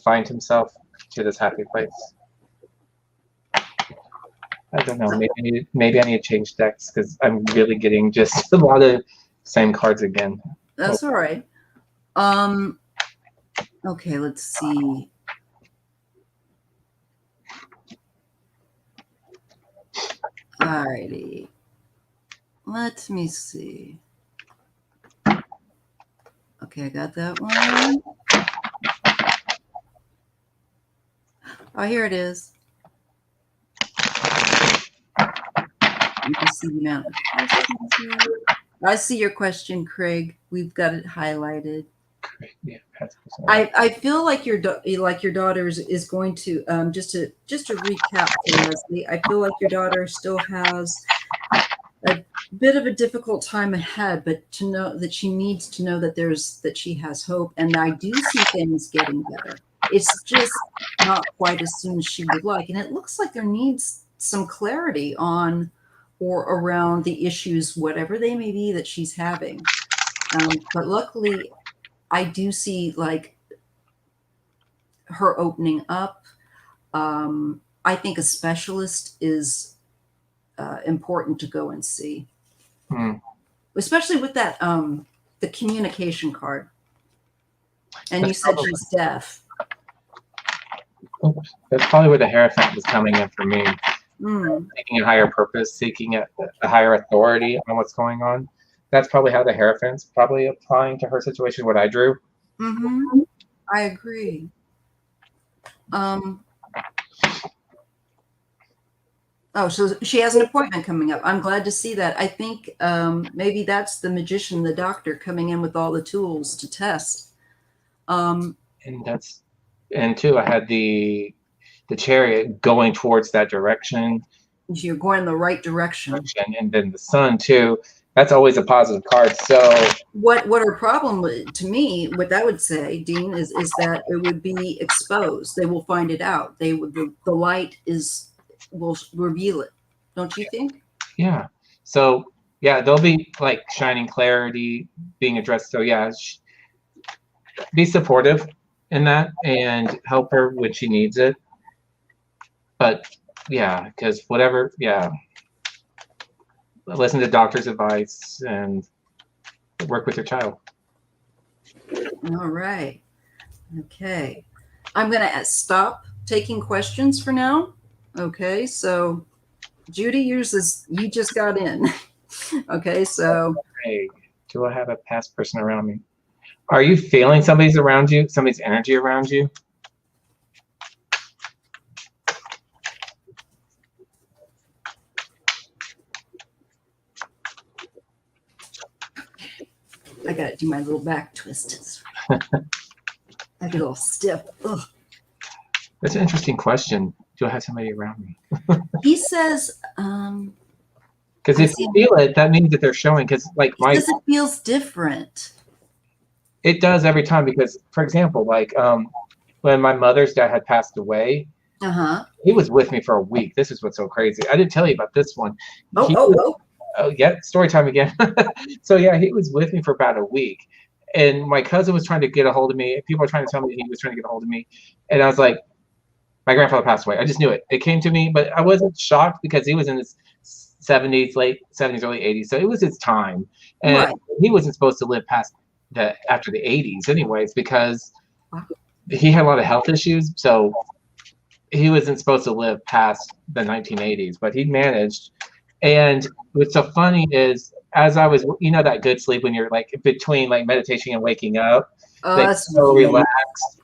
this happy place. I don't know. Maybe I need to change decks, because I'm really getting just a lot of same cards again. That's all right. Okay, let's see. All righty. Let me see. Okay, I got that one. Oh, here it is. You can see the amount of questions here. I see your question, Craig. We've got it highlighted. Yeah, I feel like your daughter is going to just to recap for Leslie. I feel like your daughter still has a bit of a difficult time ahead, but to know that she needs to know that she has hope, and I do see things getting better. It's just not quite as soon as she would like, and it looks like there needs some clarity on or around the issues, whatever they may be, that she's having. But luckily, I do see like her opening up. I think a specialist is important to go and see, especially with that the communication card. And you said she's deaf. That's probably where the Hierophant was coming in for me. Seeking a higher purpose, seeking a higher authority on what's going on. That's probably how the Hierophant's probably applying to her situation, what I drew. I agree. Oh, so she has an appointment coming up. I'm glad to see that. I think maybe that's the magician, the doctor, coming in with all the tools to test. And too, I had the chariot going towards that direction, You're going in the right direction. and then the sun too. That's always a positive card. So What our problem to me, what that would say, Dean, is that it would be exposed. They will find it out. They would the light will reveal it. Don't you think? yeah, so yeah, they'll be like shining clarity being addressed. So yeah, be supportive in that and help her when she needs it. But yeah, because whatever, yeah, listen to doctor's advice and work with your child. All right. Okay. I'm going to stop taking questions for now. Okay. So, Judy, you just got in. Okay. So, Hey, do I have a past person around me? Are you feeling somebody's around you? Somebody's energy around you? I got to do my little back twist. I get a little stiff. Ugh. That's an interesting question. Do I have somebody around me? He says, because if you feel it, that means that they're showing. Because like it feels different. It does every time. Because for example, like when my mother's dad had passed away, he was with me for a week. This is what's so crazy. I didn't tell you about this one. Oh, yeah, story time again. So yeah, he was with me for about a week. And my cousin was trying to get a hold of me. People were trying to tell me he was trying to get a hold of me. And I was like, my grandfather passed away. I just knew it. It came to me, but I wasn't shocked because he was in his 70s, late 70s, early 80s. So it was his time. And he wasn't supposed to live past after the 80s anyways, because he had a lot of health issues. So he wasn't supposed to live past the 1980s, but he managed. And what's so funny is, as I was, that good sleep when you're like between like meditation and waking up, like so relaxed.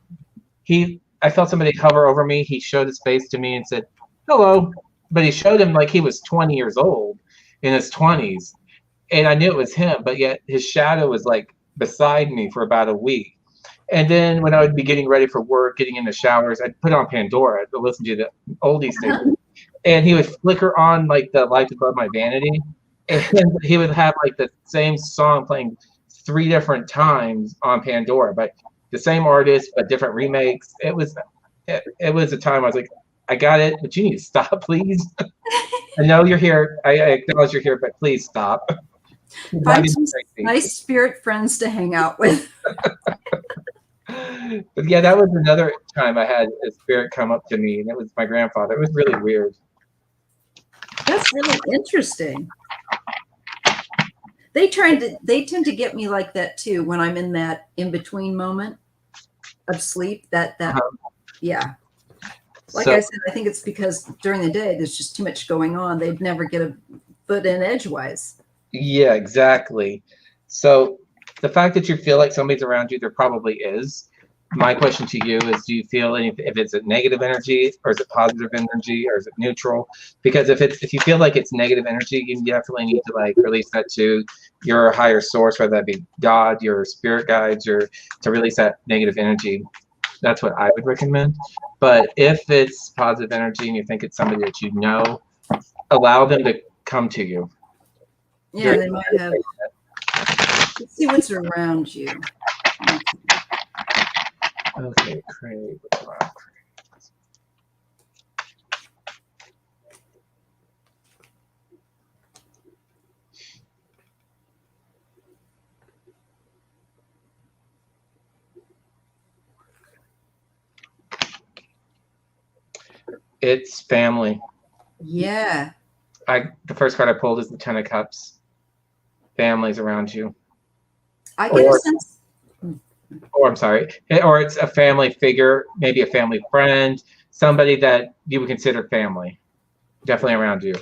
I felt somebody hover over me. He showed his face to me and said, "Hello," but he showed him like he was 20 years old, in his 20s, and I knew it was him. But yet his shadow was like beside me for about a week. And then when I would be getting ready for work, getting in the showers, I'd put on Pandora to listen to the oldies station. And he would flicker on like the Light Above My Vanity, and he would have like the same song playing 3 different times on Pandora, but the same artist but different remakes. It was a time I was like, I got it, but you need to stop, please. I know you're here. I acknowledge you're here, but please stop. Find some nice spirit friends to hang out with. But yeah, that was another time I had a spirit come up to me, and it was my grandfather. It was really weird. That's really interesting. They tend to get me like that too when I'm in that in-between moment of sleep. Yeah. Like I said, I think it's because during the day there's just too much going on. They'd never get a foot in edgewise. Yeah, exactly. So the fact that you feel like somebody's around you, there probably is. My question to you is, do you feel if it's a negative energy, or is it positive energy, or is it neutral? Because if you feel like it's negative energy, you definitely need to like release that to your higher source, whether that be God, your spirit guides, to release that negative energy. That's what I would recommend. But if it's positive energy and you think it's somebody that you know, allow them to come to you. Yeah, they might have. Let's see what's around you. Okay, Craig. It's family. Yeah. The first card I pulled is the 10 of Cups. Families around you. I get a sense. Or I'm sorry, or it's a family figure, maybe a family friend, somebody that you would consider family, definitely around you.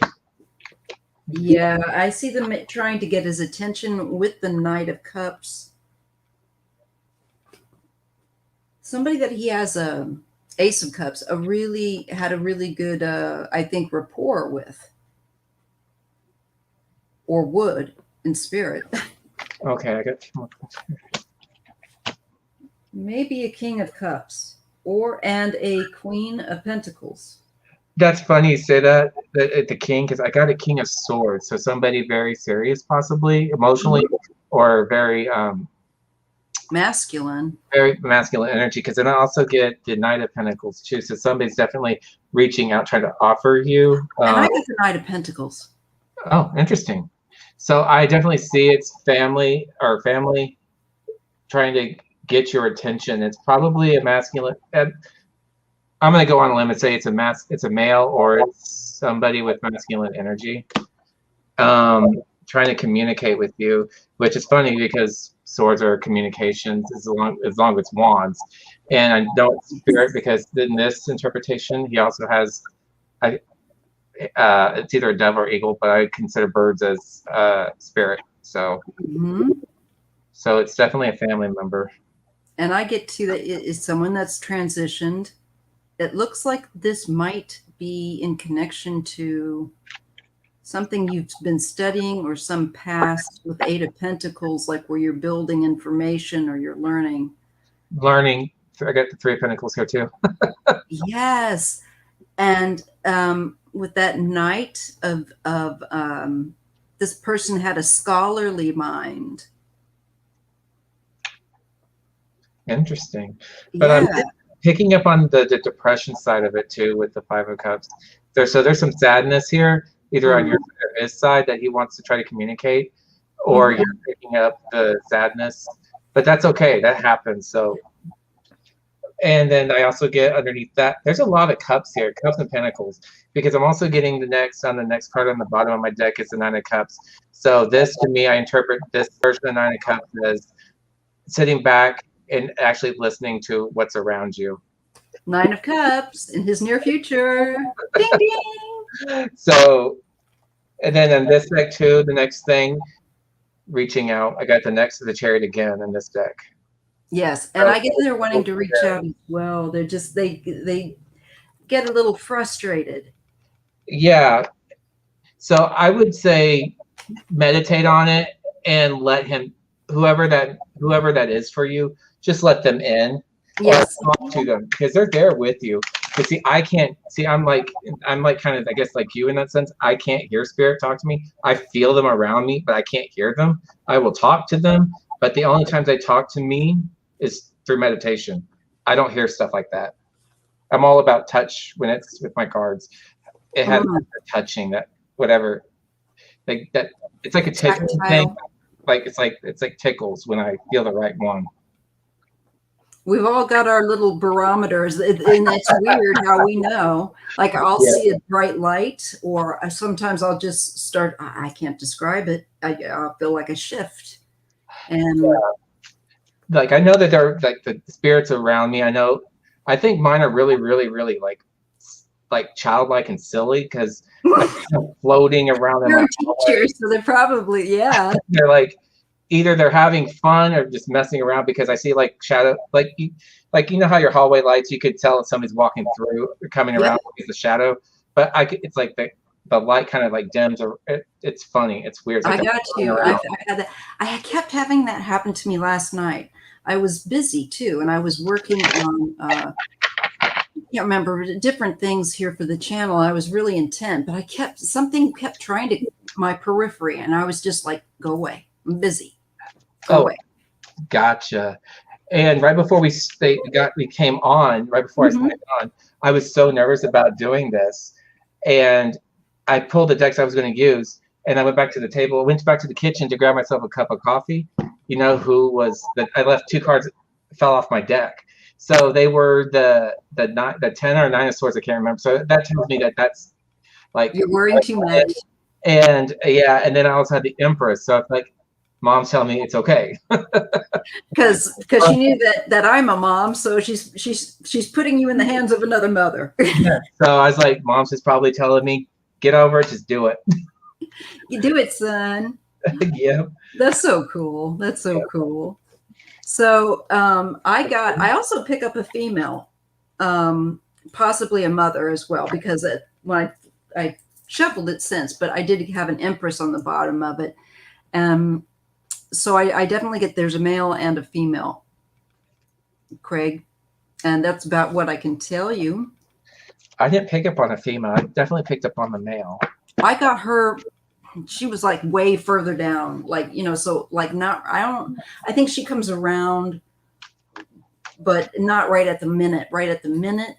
Yeah, I see them trying to get his attention with the Knight of Cups. Somebody that he has a Ace of Cups, had a really good, I think, rapport with, or would in spirit. Okay, I got 2 more. Maybe a King of Cups, and a Queen of Pentacles. That's funny you say that, the king, because I got a King of Swords. So somebody very serious, possibly emotionally, or Masculine. very masculine energy. Because then I also get the Knight of Pentacles too. So somebody's definitely reaching out, trying to offer you. And I get the Knight of Pentacles. Oh, interesting. So I definitely see it's family trying to get your attention. It's probably a masculine. I'm going to go on a limb and say it's a male, or it's somebody with masculine energy, trying to communicate with you, which is funny because swords are communications as long as it's wands. And I know it's spirit because in this interpretation, he also has, it's either a dove or eagle, but I consider birds as spirit. So, so it's definitely a family member. And I get to that it is someone that's transitioned. It looks like this might be in connection to something you've been studying or some past with Eight of Pentacles, like where you're building information or you're learning. Learning. I got the Three of Pentacles here too. Yes. And with that Knight of this person had a scholarly mind. Interesting. But I'm picking up on the depression side of it too with the Five of Cups. There's some sadness here, either on your side or his side, that he wants to try to communicate, or you're picking up the sadness. But that's okay. That happens. So, and then I also get underneath that, there's a lot of cups here, cups and pentacles, because I'm also getting the next card on the bottom of my deck is the Nine of Cups. So this, to me, I interpret this version of the Nine of Cups as sitting back and actually listening to what's around you. Nine of Cups in his near future. Ding, ding. So, and then in this deck too, the next thing, reaching out. I got the next of the Chariot again in this deck. Yes, and I get they're wanting to reach out as well. They're just they get a little frustrated. Yeah. So I would say meditate on it and let him, whoever that is for you, just let them in. Yes. Or talk to them, because they're there with you. But see, I can't see. I'm like kind of, I guess, like you in that sense. I can't hear spirit talk to me. I feel them around me, but I can't hear them. I will talk to them, but the only times they talk to me is through meditation. I don't hear stuff like that. I'm all about touch when it's with my cards. It has touching, that whatever, like that. It's like a tickle thing. Like it's like tickles when I feel the right one. We've all got our little barometers, and it's weird how we know. Like I'll see a bright light, or sometimes I'll just start. I can't describe it. I'll feel like a shift, and like I know that they're like the spirits around me. I think mine are really, really, really like childlike and silly, because I'm floating around. You're a teacher, so they're probably They're like, either they're having fun or just messing around, because I see like shadow, like you know how your hallway lights, you could tell if somebody's walking through or coming around with the shadow, but it's like the light kind of like dims, or it's funny. It's weird. It's like I got you. I had that. I kept having that happen to me last night. I was busy too, and I was working on I can't remember different things here for the channel. I was really intent, but something kept trying to my periphery, and I was just like, go away. I'm busy. Go away. Gotcha. And right before we came on, right before I signed on, I was so nervous about doing this, and I pulled the decks I was going to use, and I went back to the table. I went back to the kitchen to grab myself a cup of coffee. You know who was that? I left 2 cards fell off my deck. So they were the 10 or 9 of swords. I can't remember. So that tells me that's like you're worrying too much. And and then I also had the Empress. So it's like, Mom's telling me it's okay. Because she knew that I'm a mom, so she's putting you in the hands of another mother. Yeah. So I was like, Mom's just probably telling me, get over it, just do it. You do it, son. Yeah. That's so cool. That's so cool. So I also pick up a female, possibly a mother as well, because when I shuffled it since, but I did have an Empress on the bottom of it. So I definitely get there's a male and a female, Craig, and that's about what I can tell you. I didn't pick up on a female. I definitely picked up on the male. I got her. She was like way further down, like, so like not. I think she comes around, but not right at the minute. Right at the minute,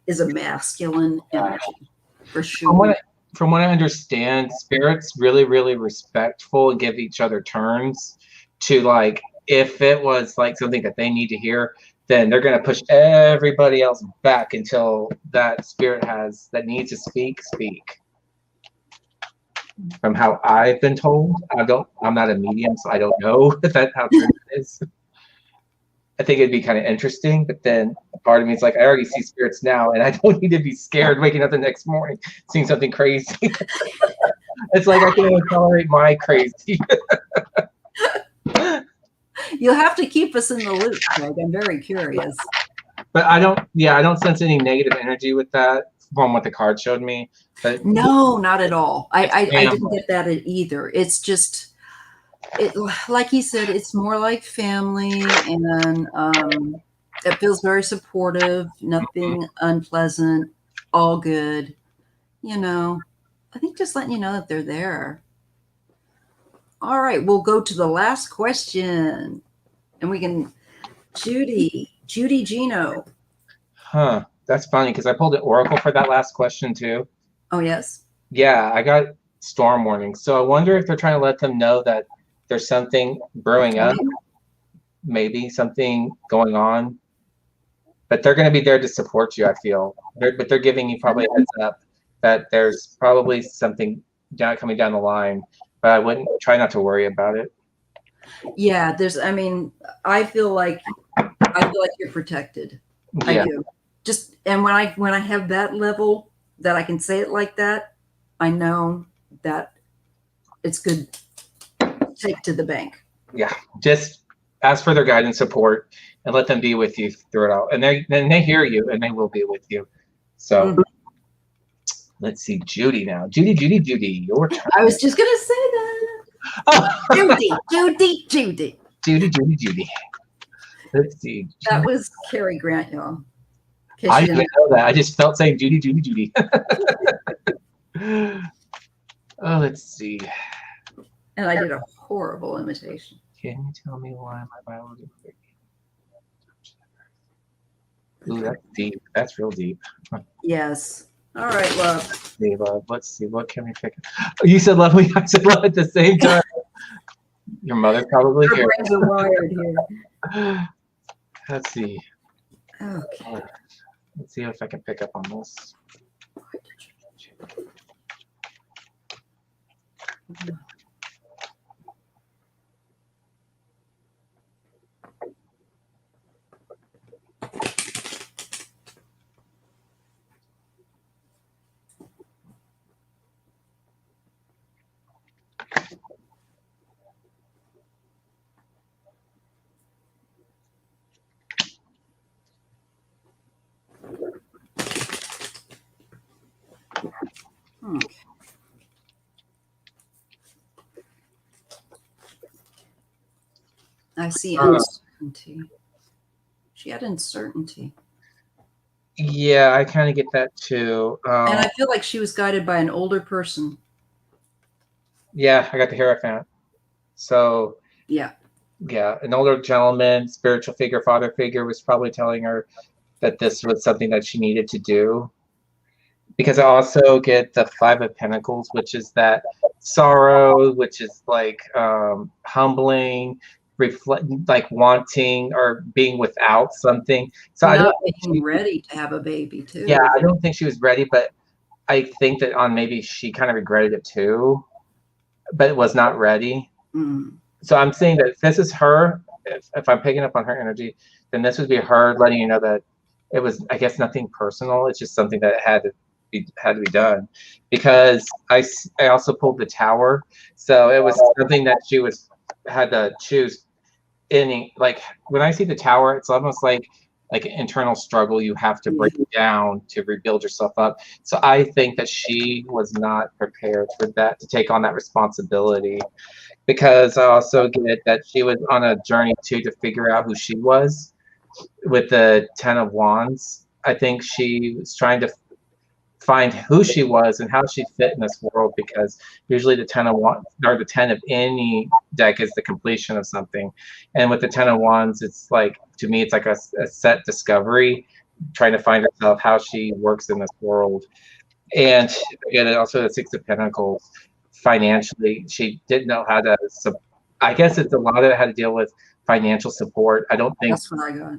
is a masculine energy for sure. From what I understand, spirits really, really respectful and give each other turns to, like, if it was like something that they need to hear, then they're going to push everybody else back until that spirit that needs to speak. From how I've been told, I'm not a medium, so I don't know if that's how true it is. I think it'd be kind of interesting, but then part of me is like, I already see spirits now, and I don't need to be scared waking up the next morning seeing something crazy. It's like I can only tolerate my crazy. You'll have to keep us in the loop, Craig. I'm very curious. But I don't sense any negative energy with that from what the card showed me. But no, not at all. I didn't get that either. It's just, like he said, it's more like family, and it feels very supportive, nothing unpleasant, all good. I think just letting you know that they're there. All right, we'll go to the last question, and we can, Judy Gino. Huh, that's funny because I pulled an oracle for that last question too. Oh, yes? Yeah, I got storm warnings. So I wonder if they're trying to let them know that there's something brewing up, maybe something going on. But they're going to be there to support you, I feel. But they're giving you probably a heads up that there's probably something coming down the line. But I wouldn't try not to worry about it. Yeah, I feel like you're protected. Yeah. I do. Just, and when I have that level that I can say it like that, I know that it's good. Take to the bank. Yeah, just ask for their guidance, support, and let them be with you through it all. And they hear you, and they will be with you. So let's see, Judy now. Judy, your turn. I was just gonna say that. Judy. Let's see. That was Cary Grant, y'all. I didn't know that. I just felt saying Judy. Oh, let's see. And I did a horrible imitation. Can you tell me why my biology? Ooh, that's deep. That's real deep. Yes. All right, love. Hey, love. Let's see. What can we pick? Oh, you said love. I said love at the same time. Your mother's probably here. Our brains are wired here. Let's see. Okay. Let's see if I can pick up on this. Okay. I see uncertainty. She had uncertainty. Yeah, I kind of get that too. And I feel like she was guided by an older person. Yeah, I got the Hierophant. So yeah, an older gentleman, spiritual figure, father figure was probably telling her that this was something that she needed to do. Because I also get the Five of Pentacles, which is that sorrow, which is like humbling, like wanting or being without something. So not being ready to have a baby too. Yeah, I don't think she was ready, but I think that maybe she kind of regretted it too, but it was not ready. So I'm saying that if this is her, if I'm picking up on her energy, then this would be her letting you know that it was, I guess, nothing personal. It's just something that had to be done. Because I also pulled the Tower, so it was something that she had to choose. Like when I see the Tower, it's almost like like an internal struggle you have to break down to rebuild yourself up. So I think that she was not prepared for that, to take on that responsibility, because I also get that she was on a journey too to figure out who she was with the Ten of Wands. I think she was trying to find who she was and how she fit in this world, because usually the 10 of wands, or the 10 of any deck, is the completion of something, and with the 10 of wands, it's like, to me, it's like a set discovery, trying to find herself, how she works in this world. And again, also the Six of Pentacles, financially she didn't know how to I guess it's a lot of it had to deal with financial support. That's what I got.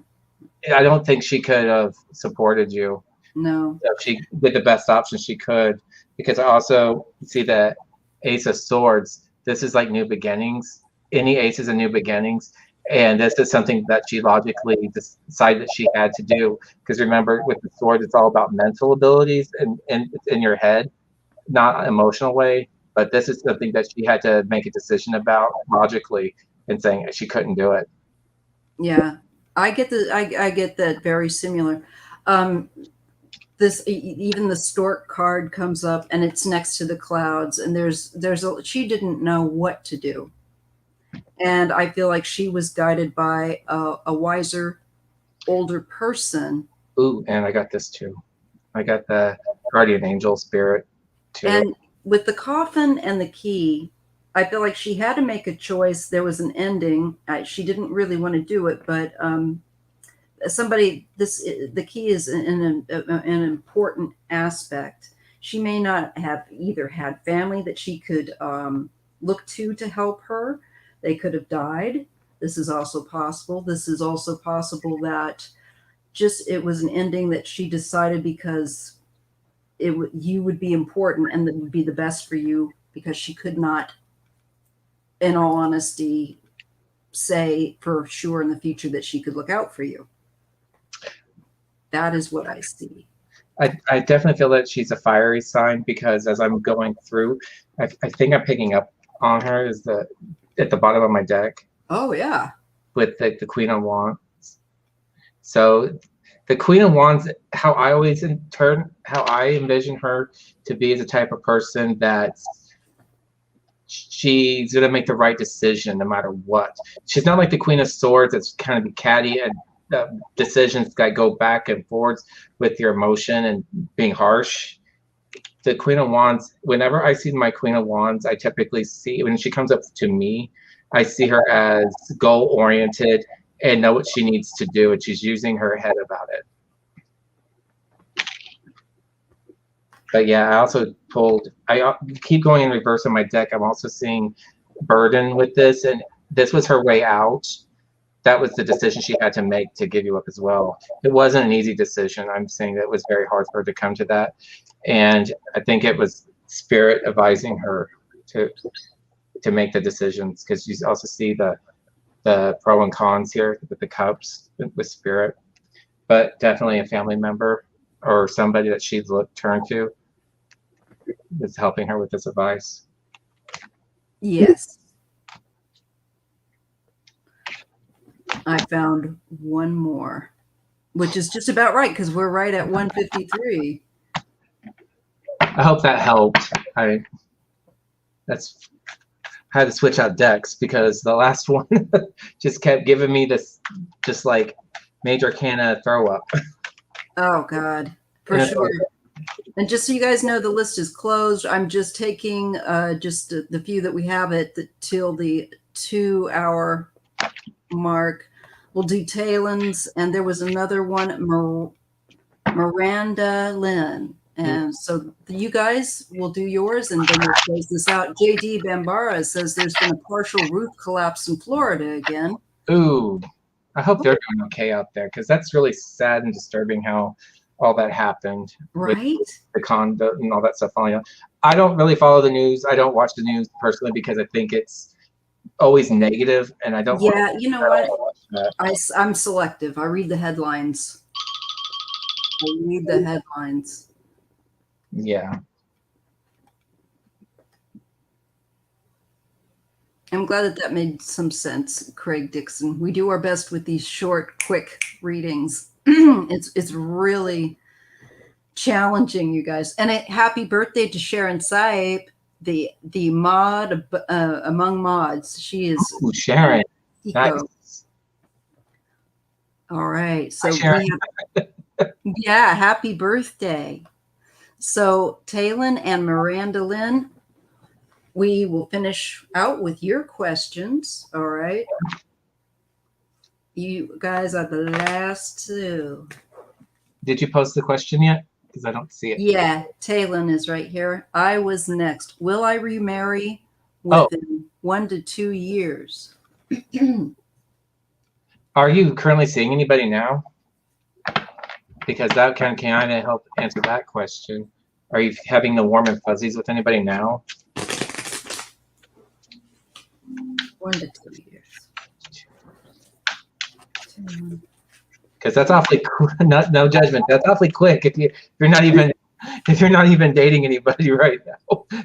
I don't think she could have supported you. No. So she did the best option she could, because I also see the Ace of Swords. This is like new beginnings. Any ace is a new beginnings. And this is something that she logically decided that she had to do. Because remember, with the sword, it's all about mental abilities, and it's in your head, not emotional way. But this is something that she had to make a decision about logically, and saying she couldn't do it. Yeah, I get I get that, very similar. This, even the stork card comes up, and it's next to the clouds, and she didn't know what to do, and I feel like she was guided by a wiser, older person. Ooh, and I got this too. I got the guardian angel spirit too. And with the coffin and the key, I feel like she had to make a choice. There was an ending. She didn't really want to do it, but the key is an important aspect. She may not have either had family that she could look to help her. They could have died. This is also possible. This is also possible that it was an ending that she decided because you would be important, and that would be the best for you, because she could not, in all honesty, say for sure in the future that she could look out for you. That is what I see. I definitely feel that she's a fiery sign, because as I'm going through, I think I'm picking up on her is at the bottom of my deck. Oh yeah. With the Queen of Wands. So the Queen of Wands, how I envision her to be, is a type of person that she's going to make the right decision no matter what. She's not like the Queen of Swords that's kind of be catty, and decisions that go back and forth with your emotion and being harsh. The Queen of Wands, whenever I see my Queen of Wands, I typically see, when she comes up to me, I see her as goal-oriented and know what she needs to do, and she's using her head about it. But yeah, I also I keep going in reverse on my deck. I'm also seeing burden with this, and this was her way out. That was the decision she had to make to give you up as well. It wasn't an easy decision. I'm saying that it was very hard for her to come to that. And I think it was spirit advising her to make the decisions, because you also see the pro and cons here with the cups with spirit. But definitely a family member or somebody that she'd turn to is helping her with this advice. Yes. I found one more, which is just about right, because we're right at 153. I hope that helped. I had to switch out decks, because the last one just kept giving me this, just like major arcana throw up. Oh God, for sure. And just so you guys know, the list is closed. I'm just taking just the few that we have till the 2-hour mark. We'll do Talon's, and there was another one, Miranda Lynn. And so you guys will do yours, and then we'll close this out. JD Bambara says there's been a partial roof collapse in Florida again. Ooh, I hope they're doing okay out there, because that's really sad and disturbing how all that happened. Right? The condo and all that stuff falling out. I don't really follow the news. I don't watch the news personally, because I think it's always negative, and I don't. Yeah, you know what? I'm selective. I read the headlines. Yeah. I'm glad that made some sense, Craig Dixon. We do our best with these short, quick readings. It's really challenging, you guys. And happy birthday to Sharon Saib, the mod among mods. She is Ooh, Sharon. Eco. Nice. All right. Hi, So Sharon. yeah, happy birthday. So Talon and Miranda Lynn, we will finish out with your questions. All right. You guys are the last two. Did you post the question yet? Because I don't see it. Yeah, Talon is right here. I was next. Will I remarry Oh, within 1 to 2 years? are you currently seeing anybody now? Because that can kind of help answer that question. Are you having the warm and fuzzies with anybody now? 1 to 2 years. Because that's awfully no judgment. That's awfully quick if you're not even dating anybody right now.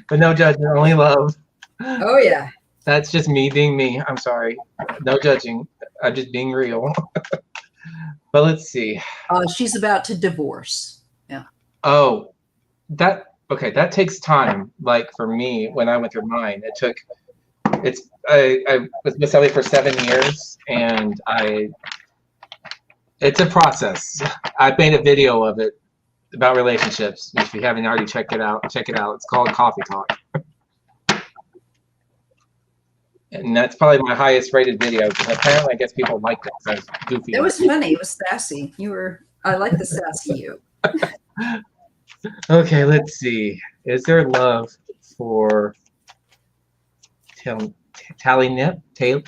But no judgment, only love. Oh yeah. That's just me being me. I'm sorry. No judging. I'm just being real. But let's see. She's about to divorce. Yeah. Oh, that takes time. Like for me, when I went through mine, I was with Sally for 7 years, and it's a process. I made a video of it about relationships. If you haven't already checked it out, check it out. It's called Coffee Talk. And that's probably my highest rated video, because apparently I guess people liked it because I was goofy. It was funny. It was sassy. I like the sassy you. Okay, let's see. Is there love for Talon? Talon. Talon.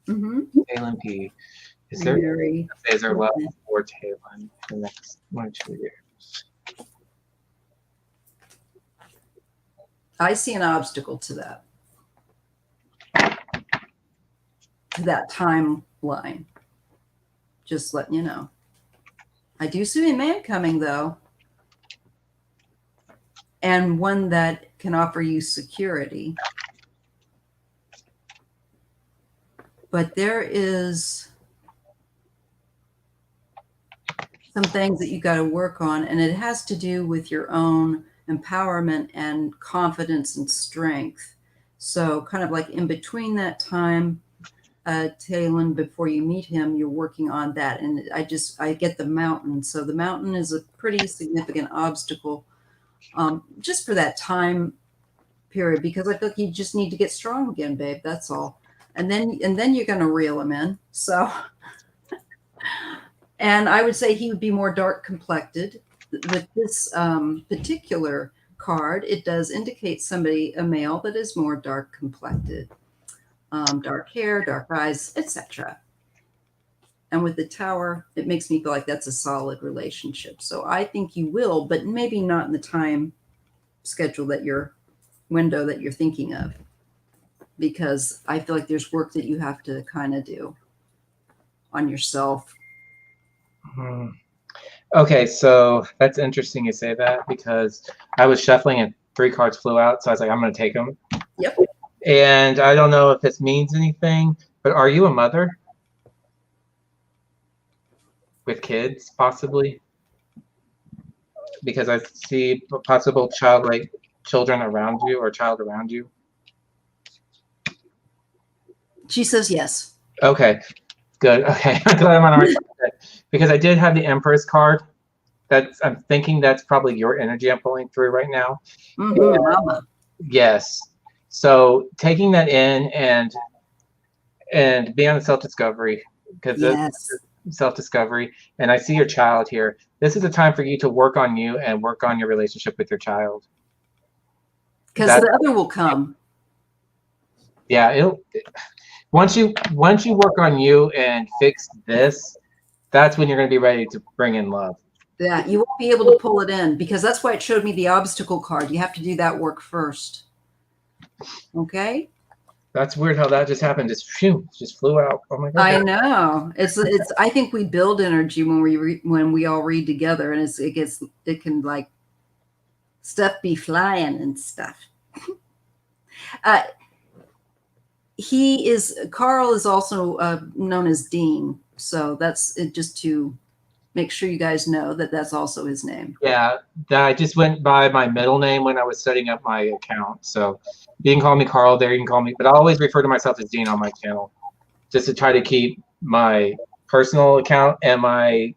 Mm-hmm. Talon P. Is there love for Talon in the next 1 or 2 years? I see an obstacle to that timeline. Just letting you know. I do see a man coming, though, and one that can offer you security. But there is some things that you got to work on, and it has to do with your own empowerment and confidence and strength. So kind of like in between that time, Talon, before you meet him, you're working on that. And I get the mountain. So the mountain is a pretty significant obstacle just for that time period, because I feel like you just need to get strong again, babe. That's all. And then you're going to reel him in. So, and I would say he would be more dark complected. With this particular card, it does indicate a male that is more dark complected. Dark hair, dark eyes, etc. And with the Tower, it makes me feel like that's a solid relationship. So I think you will, but maybe not in the time schedule window that you're thinking of, because I feel like there's work that you have to kind of do on yourself. Okay, so that's interesting you say that, because I was shuffling and 3 cards flew out, so I was like, I'm going to take them. Yep. And I don't know if this means anything, but are you a mother? With kids, possibly? Because I see possible children around you, or child around you. She says yes. Okay, good. Okay, I'm glad I'm on the right side. Because I did have the Empress card. I'm thinking that's probably your energy I'm pulling through right now. Mm-hmm, mama. Yes. So taking that in and be on the self-discovery, because yes. Self-discovery, and I see your child here. This is a time for you to work on you and work on your relationship with your child. Because the other will come. Yeah, once you work on you and fix this, that's when you're going to be ready to bring in love. Yeah, you won't be able to pull it in, because that's why it showed me the obstacle card. You have to do that work first. Okay. That's weird how that just happened. Just flew out. Oh my god. I know. It's. I think we build energy when we all read together, and it can like stuff be flying and stuff. Carl is also known as Dean. So that's it, just to make sure you guys know that that's also his name. Yeah, I just went by my middle name when I was setting up my account. So you can call me Carl there. You can call me, but I always refer to myself as Dean on my channel, just to try to keep my personal account and my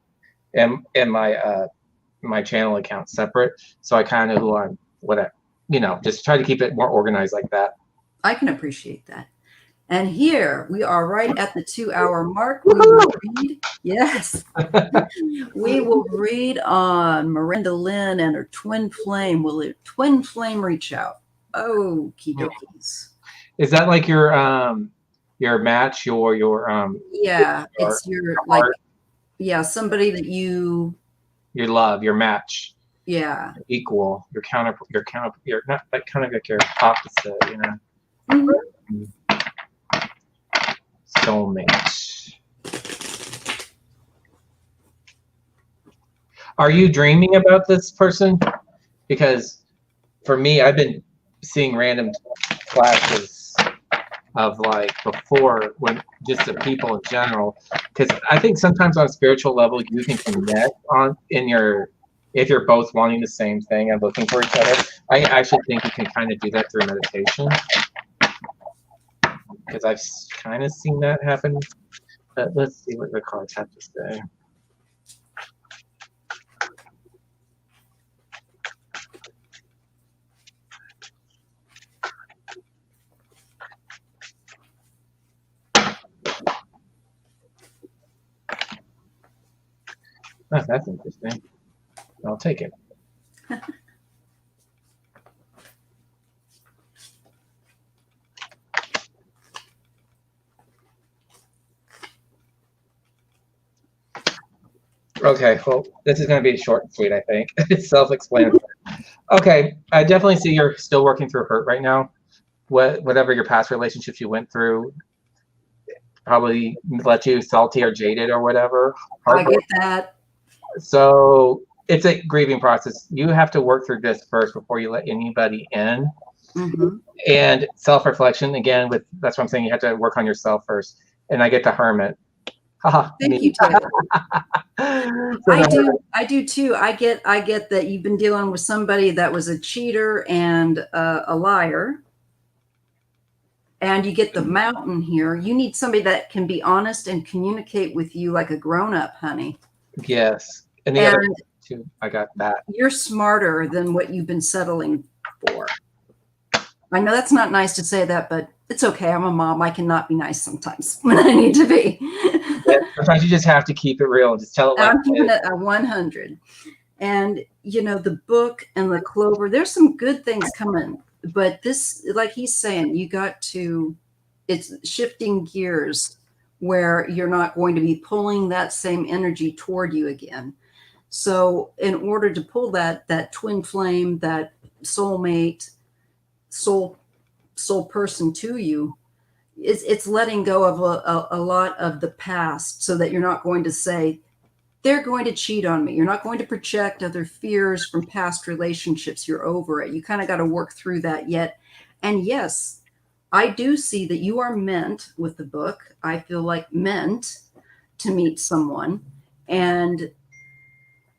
my channel account separate. So I kind of know who I'm, what just try to keep it more organized like that. I can appreciate that. And here we are right at the 2-hour mark. We will read, yes, we will read on Miranda Lynn and her twin flame. Will her twin flame reach out? Okie dokies. Is that like your match, your yeah, it's your like heart. Yeah, somebody that you love, your match. Yeah. Equal, your not like kind of like your opposite, you know. Mm-hmm. Soulmate. Are you dreaming about this person? Because for me, I've been seeing random flashes of like before, when just the people in general. Because I think sometimes on a spiritual level, you can connect if you're both wanting the same thing and looking for each other. I actually think you can kind of do that through meditation. Because I've kind of seen that happen. But let's see what the cards have to say. Oh, that's interesting. I'll take it. Okay, well, this is going to be short and sweet, I think. It's self-explanatory. Okay, I definitely see you're still working through hurt right now. Whatever your past relationships you went through probably left you salty or jaded or whatever. I get that. So it's a grieving process. You have to work through this first before you let anybody in. Mm-hmm. And self-reflection, again, that's what I'm saying. You have to work on yourself first. And I get the hermit. Thank you, Ted. I do too. I get that you've been dealing with somebody that was a cheater and a liar. And you get the mountain here. You need somebody that can be honest and communicate with you like a grown-up, honey. Yes. And the other two, I got that. You're smarter than what you've been settling for. I know that's not nice to say that, but it's okay. I'm a mom. I cannot be nice sometimes when I need to be. Yeah, sometimes you just have to keep it real and just tell it like I'm keeping it at 100. And, the book and the clover, there's some good things coming. But this, like he's saying, it's shifting gears where you're not going to be pulling that same energy toward you again. So in order to pull that twin flame, that soulmate, soul person to you, it's letting go of a lot of the past, so that you're not going to say, they're going to cheat on me. You're not going to project other fears from past relationships. You're over it. You kind of got to work through that yet. And yes, I do see that you are meant with the book. I feel like meant to meet someone, and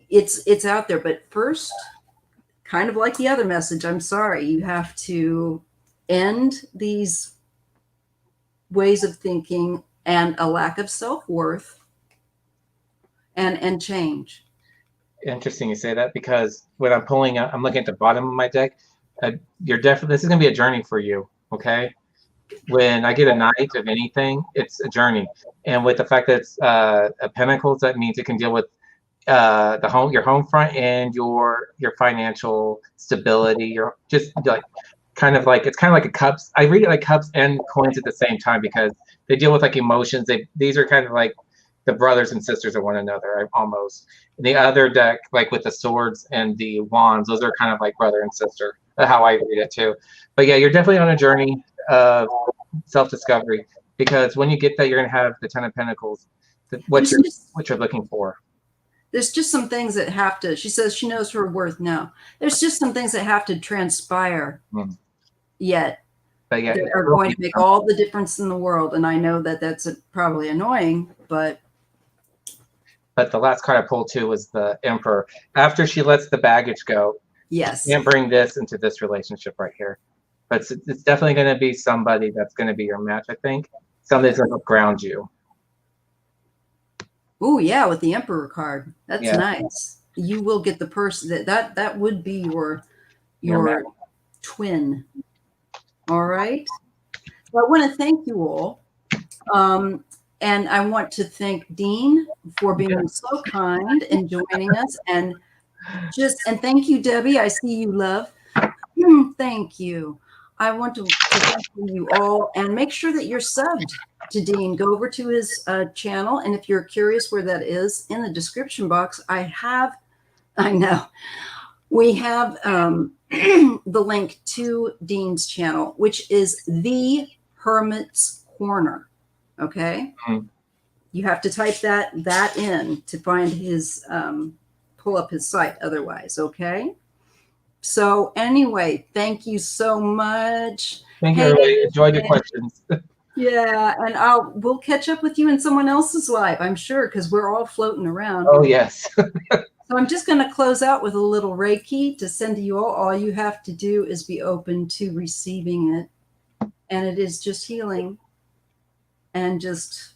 it's out there. But first, kind of like the other message, I'm sorry, you have to end these ways of thinking and a lack of self-worth and change. Interesting you say that, because when I'm pulling out, I'm looking at the bottom of my deck. This is going to be a journey for you. Okay. When I get a knight of anything, it's a journey. And with the fact that it's a pentacles, that means it can deal with your home front and your financial stability. You're just like, it's kind of like a cups. I read it like cups and coins at the same time, because they deal with like emotions. These are kind of like the brothers and sisters of one another, almost. And the other deck, like with the swords and the wands, those are kind of like brother and sister. That's how I read it too. But yeah, you're definitely on a journey of self-discovery, because when you get that, you're going to have the 10 of Pentacles, what you're looking for. There's just some things that have to, she says she knows her worth now. There's just some things that have to transpire yet. But that are going to make all the difference in the world. And I know that that's probably annoying, but But the last card I pulled too was the Emperor. After she lets the baggage go, Yes. you can't bring this into this relationship right here. But it's definitely going to be somebody that's going to be your match, I think. Somebody's going to ground you. Oh yeah, with the Emperor card. That's Yeah. nice. You will get the person that would be your twin. All right. Well, I want to thank you all. And I want to thank Dean for being so kind and joining us. And thank you, Debbie. I see you, love. Thank you. I want to thank you all, and make sure that you're subbed to Dean. Go over to his channel, and if you're curious where that is, in the description box, we have the link to Dean's channel, which is The Hermit's Corner. Okay. Mm-hmm. You have to type that in to find his pull up his site otherwise. Okay. So anyway, thank you so much. Thank you, everybody. Enjoyed your questions. Yeah, and we'll catch up with you in someone else's live, I'm sure, because we're all floating around. Oh, yes. So I'm just going to close out with a little Reiki to send to you all. All you have to do is be open to receiving it. And it is just healing. And just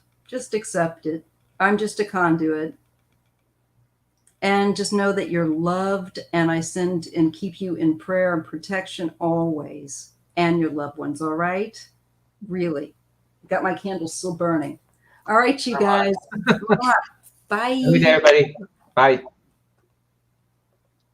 accept it. I'm just a conduit. And just know that you're loved, and I send and keep you in prayer and protection always, and your loved ones, all right? Really. Got my candle still burning. All right, you guys. Bye. Good day, everybody. Bye.